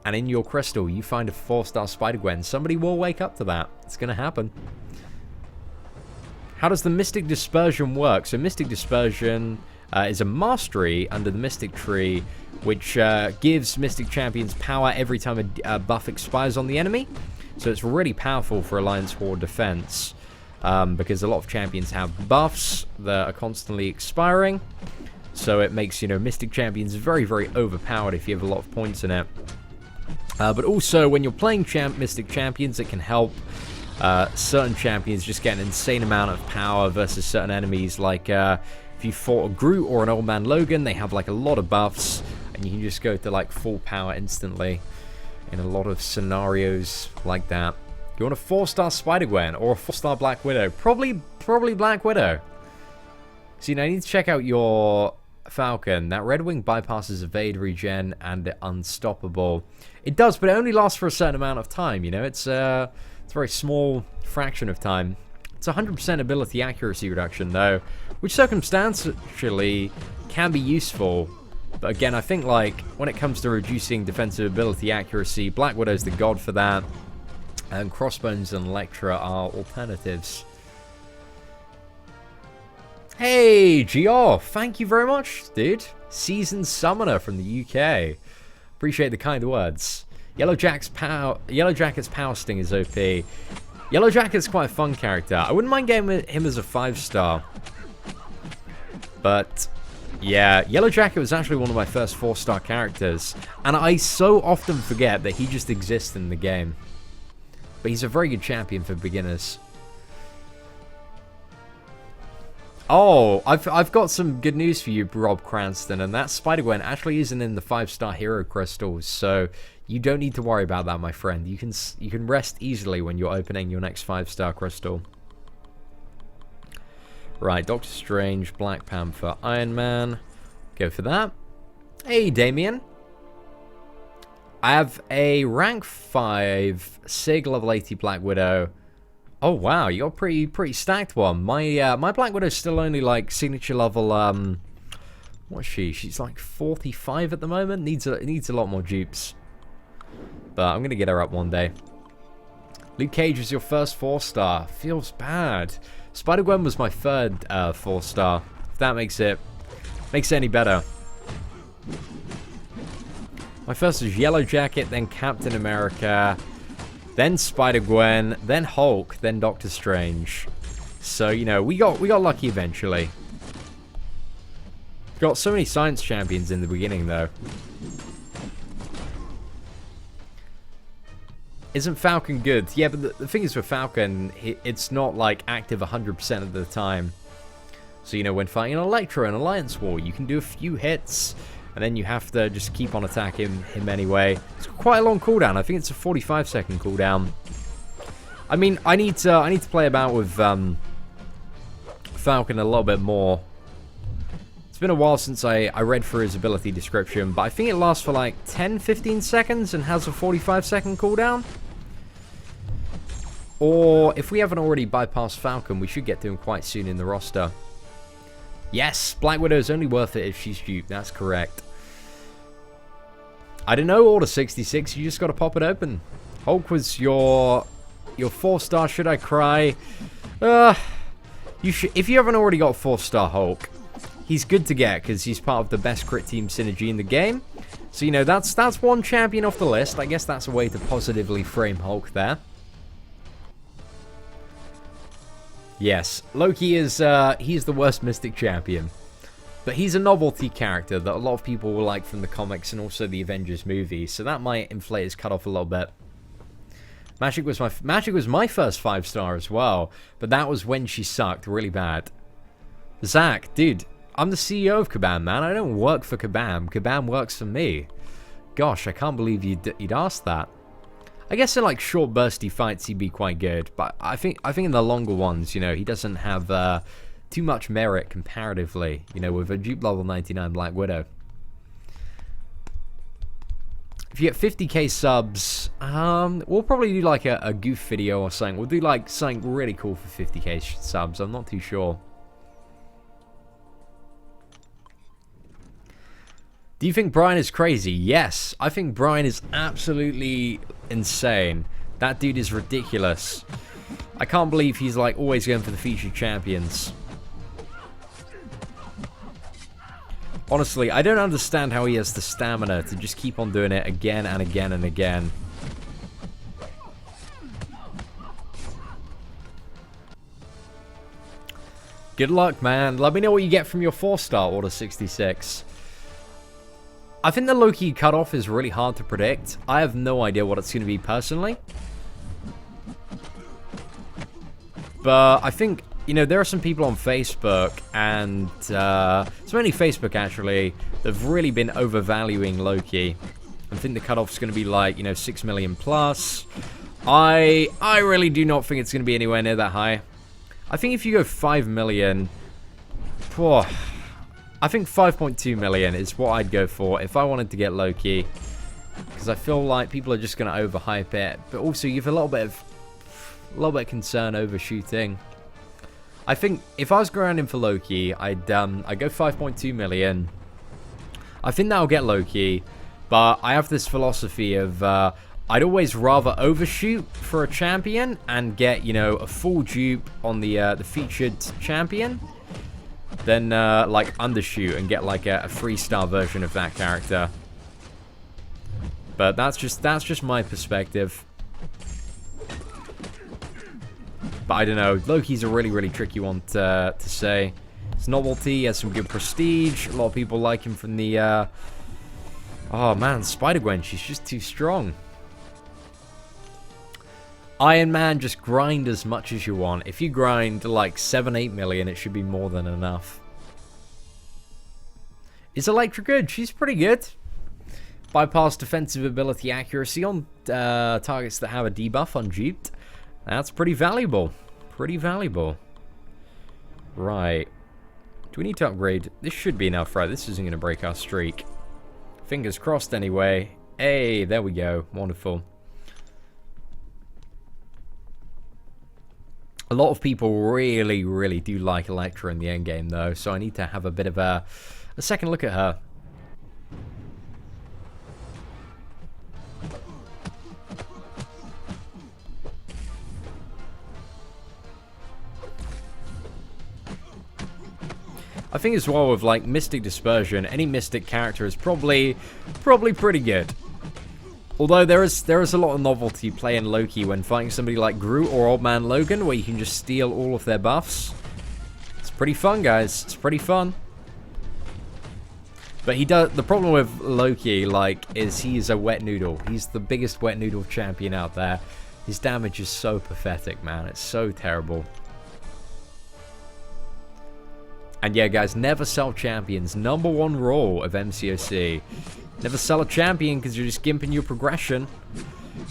and in your crystal, you find a 4-star Spider-Gwen. Somebody will wake up to that. It's going to happen. How does the Mystic Dispersion work? So Mystic Dispersion is a mastery under the Mystic Tree, which gives Mystic Champions power every time a buff expires on the enemy. So it's really powerful for Alliance War defense, because a lot of champions have buffs that are constantly expiring. So it makes, you know, Mystic Champions very, very overpowered if you have a lot of points in it. But also, when you're playing Mystic Champions, it can help certain champions just get an insane amount of power versus certain enemies. Like, if you fought a Groot or an Old Man Logan, they have, like, a lot of buffs, and you can just go to, like, full power instantly in a lot of scenarios like that. You want a 4-star Spider-Gwen or a 4-star Black Widow? Probably Black Widow. So, you know, I need to check out your Falcon. That Red Wing bypasses evade, regen, and unstoppable. It does, but it only lasts for a certain amount of time, you know? It's a very small fraction of time. It's 100% ability accuracy reduction, though, which circumstantially can be useful. But again, I think, like, when it comes to reducing defensive ability accuracy, Black Widow's the god for that, and Crossbones and Electra are alternatives. Hey, Geoff, thank you very much, dude. Seasoned Summoner from the UK. Appreciate the kind words. Yellow Jacket's Power Sting is OP. Yellow Jacket's quite a fun character. I wouldn't mind getting him as a 5-star. But Yeah, Yellow Jacket was actually one of my first 4-star characters, and I so often forget that he just exists in the game. But he's a very good champion for beginners. Oh, I've got some good news for you, Rob Cranston, and that Spider-Gwen actually isn't in the 5-star hero crystals, so you don't need to worry about that, my friend. You can rest easily when you're opening your next 5-star crystal. Right, Doctor Strange, Black Panther, Iron Man. Go for that. Hey, Damien. I have a rank 5 Sig level 80 Black Widow. Oh wow, you got a pretty stacked one. My Black Widow's still only like signature level. What's she? She's like 45 at the moment. Needs a lot more dupes. But I'm gonna get her up one day. Luke Cage was your first 4-star. Feels bad. Spider-Gwen was my third 4-star. If that makes it any better. My first was Yellow Jacket, then Captain America, then Spider-Gwen, then Hulk, then Doctor Strange. So, you know, we got lucky eventually. Got so many science champions in the beginning, though. Isn't Falcon good? Yeah, but the thing is with Falcon, it's not, like, active 100% of the time. So, you know, when fighting an Electro in Alliance War, you can do a few hits, and then you have to just keep on attacking him anyway. It's quite a long cooldown. I think it's a 45-second cooldown. I mean, I need to play about with Falcon a little bit more. It's been a while since I read through his ability description, but I think it lasts for like 10-15 seconds and has a 45-second cooldown. Or if we haven't already bypassed Falcon, we should get to him quite soon in the roster. Yes, Black Widow's only worth it if she's duped. That's correct. I don't know, Order 66. You just got to pop it open. Hulk was your 4-star. Should I cry? You should. If you haven't already got 4-star Hulk, he's good to get because he's part of the best crit team synergy in the game. So you know that's one champion off the list. I guess that's a way to positively frame Hulk there. Yes, Loki is, he's the worst Mystic champion. But he's a novelty character that a lot of people will like from the comics and also the Avengers movie, so that might inflate his cutoff a little bit. Magic was my first 5-star as well, but that was when she sucked really bad. Zach, dude, I'm the CEO of Kabam, man. I don't work for Kabam. Kabam works for me. Gosh, I can't believe you'd ask that. I guess in like short bursty fights he'd be quite good, but I think in the longer ones, you know, he doesn't have too much merit comparatively, you know, with a dupe level 99 Black Widow. If you get 50k subs, we'll probably do like a goof video or something. We'll do like something really cool for 50k subs. I'm not too sure. Do you think Brian is crazy? Yes, I think Brian is absolutely insane. That dude is ridiculous. I can't believe he's like always going for the featured champions. Honestly, I don't understand how he has the stamina to just keep on doing it again and again and again. Good luck, man. Let me know what you get from your 4-star Order 66. I think the Loki cutoff is really hard to predict. I have no idea what it's going to be personally. But I think, you know, there are some people on Facebook, and it's mainly Facebook actually, that have really been overvaluing Loki. I think the cutoff is going to be like, you know, 6 million plus. I really do not think it's going to be anywhere near that high. I think if you go 5 million, I think 5.2 million is what I'd go for if I wanted to get Loki. Because I feel like people are just going to overhype it. But also you have a little bit of concern overshooting. I think if I was grinding for Loki, I'd go 5.2 million. I think that'll get Loki. But I have this philosophy of I'd always rather overshoot for a champion and get, you know, a full dupe on the featured champion. Then like undershoot and get like a 3-star version of that character. But that's just my perspective. But I don't know, Loki's a really tricky one to say. It's novelty, he has some good prestige. A lot of people like him from the, oh man, Spider-Gwen, she's just too strong. Iron Man, just grind as much as you want. If you grind like 7-8 million, it should be more than enough. Is Electra good? She's pretty good. Bypass defensive ability accuracy on targets that have a debuff unduped. That's pretty valuable. Pretty valuable. Right. Do we need to upgrade? This should be enough, right? This isn't going to break our streak. Fingers crossed anyway. Hey, there we go. Wonderful. A lot of people really, really do like Electra in the endgame, though, so I need to have a bit of a second look at her. I think as well with like Mystic Dispersion, any Mystic character is probably pretty good. Although there is a lot of novelty playing Loki when fighting somebody like Groot or Old Man Logan, where you can just steal all of their buffs. It's pretty fun, guys. It's pretty fun. But he does. The problem with Loki, like, is he is a wet noodle. He's the biggest wet noodle champion out there. His damage is so pathetic, man. It's so terrible. And yeah, guys, never sell champions. #1 rule of MCOC. Never sell a champion because you're just gimping your progression.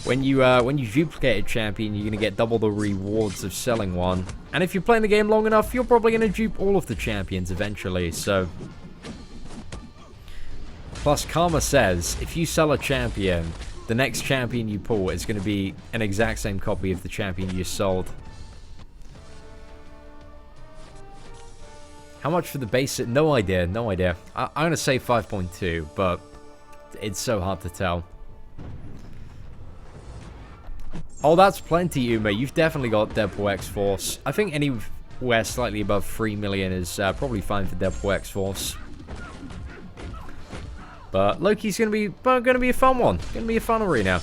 When you duplicate a champion, you're going to get double the rewards of selling one. And if you're playing the game long enough, you're probably going to dupe all of the champions eventually, so... Plus, Karma says, if you sell a champion, the next champion you pull is going to be an exact same copy of the champion you sold. How much for the basic? No idea, no idea. I'm going to say 5.2, but it's so hard to tell. Oh, that's plenty, Uma. You've definitely got Deadpool X-Force. I think anywhere slightly above 3 million is probably fine for Deadpool X-Force. But Loki's going to be a fun one. Going to be a fun arena.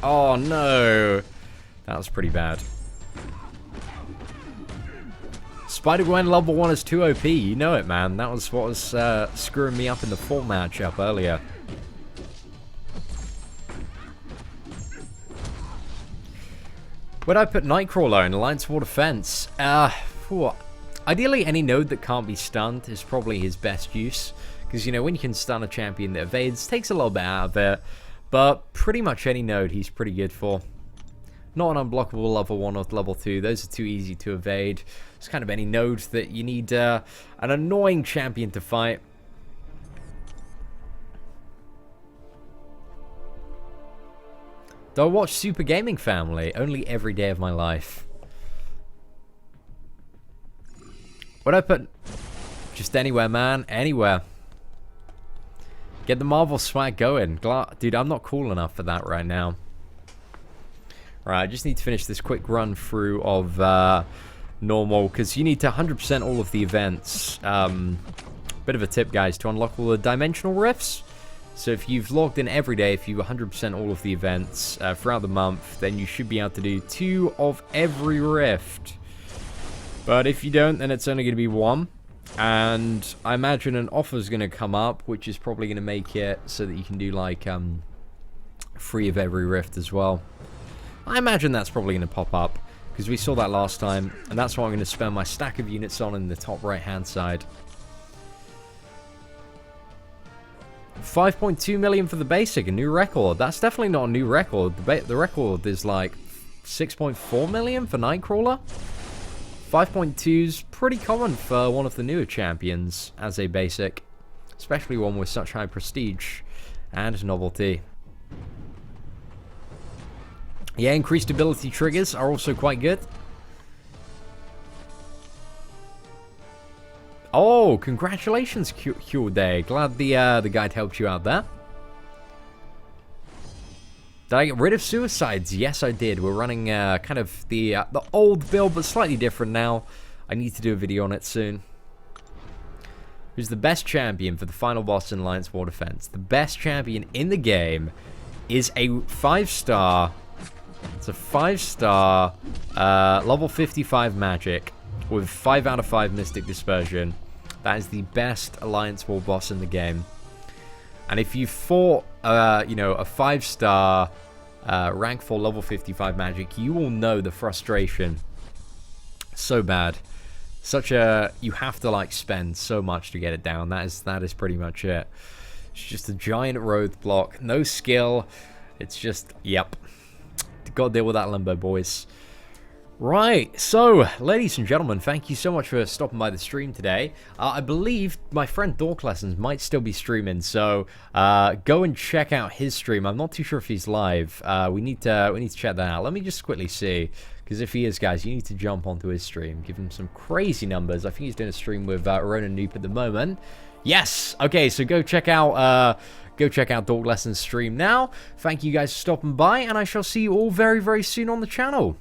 Oh no, that was pretty bad. Spider-Gwen level 1 is too OP, you know it, man. That was what was screwing me up in the full matchup earlier. Would I put Nightcrawler in Alliance War Defense? Ideally, any node that can't be stunned is probably his best use. Because, you know, when you can stun a champion that evades, takes a little bit out of it. But pretty much any node he's pretty good for. Not an unblockable level 1 or level 2. Those are too easy to evade. It's kind of any node that you need an annoying champion to fight. Do I watch Super Gaming Family? Only every day of my life. What'd I put? Just anywhere, man. Anywhere. Get the Marvel swag going. Dude, I'm not cool enough for that right now. Right, I just need to finish this quick run through of normal, because you need to 100% all of the events. Bit of a tip, guys, to unlock all the dimensional rifts. So if you've logged in every day, if you 100% all of the events throughout the month, then you should be able to do 2 of every rift. But if you don't, then it's only going to be 1. And I imagine an offer is going to come up, which is probably going to make it so that you can do like 3 of every rift as well. I imagine that's probably going to pop up, because we saw that last time, and that's what I'm going to spend my stack of units on in the top right hand side. 5.2 million for the basic, a new record. That's definitely not a new record. The record is like 6.4 million for Nightcrawler. 5.2 is pretty common for one of the newer champions as a basic, especially one with such high prestige and novelty. Yeah, increased ability triggers are also quite good. Oh, congratulations, Cure Day. Glad the guide helped you out there. Did I get rid of suicides? Yes, I did. We're running kind of the old build, but slightly different now. I need to do a video on it soon. Who's the best champion for the final boss in Alliance War Defense? The best champion in the game is a 5-star. It's a 5-star level 55 magic with 5 out of 5 Mystic Dispersion. That is the best Alliance War boss in the game. And if you fought, you know, a 5-star rank 4 level 55 magic, you will know the frustration. So bad. Such a... You have to, like, spend so much to get it down. That is pretty much it. It's just a giant roadblock. No skill. It's just... Yep. Gotta deal with that limbo, boys. Right, so, ladies and gentlemen, thank you so much for stopping by the stream today. I believe my friend Dork Lessons might still be streaming, so go and check out his stream. I'm not too sure if he's live. We need to check that out. Let me just quickly see, because if he is, guys, you need to jump onto his stream. Give him some crazy numbers. I think he's doing a stream with Ronan Noop at the moment. Yes! Okay, so go check out Dork Lessons' stream now. Thank you guys for stopping by, and I shall see you all very, very soon on the channel.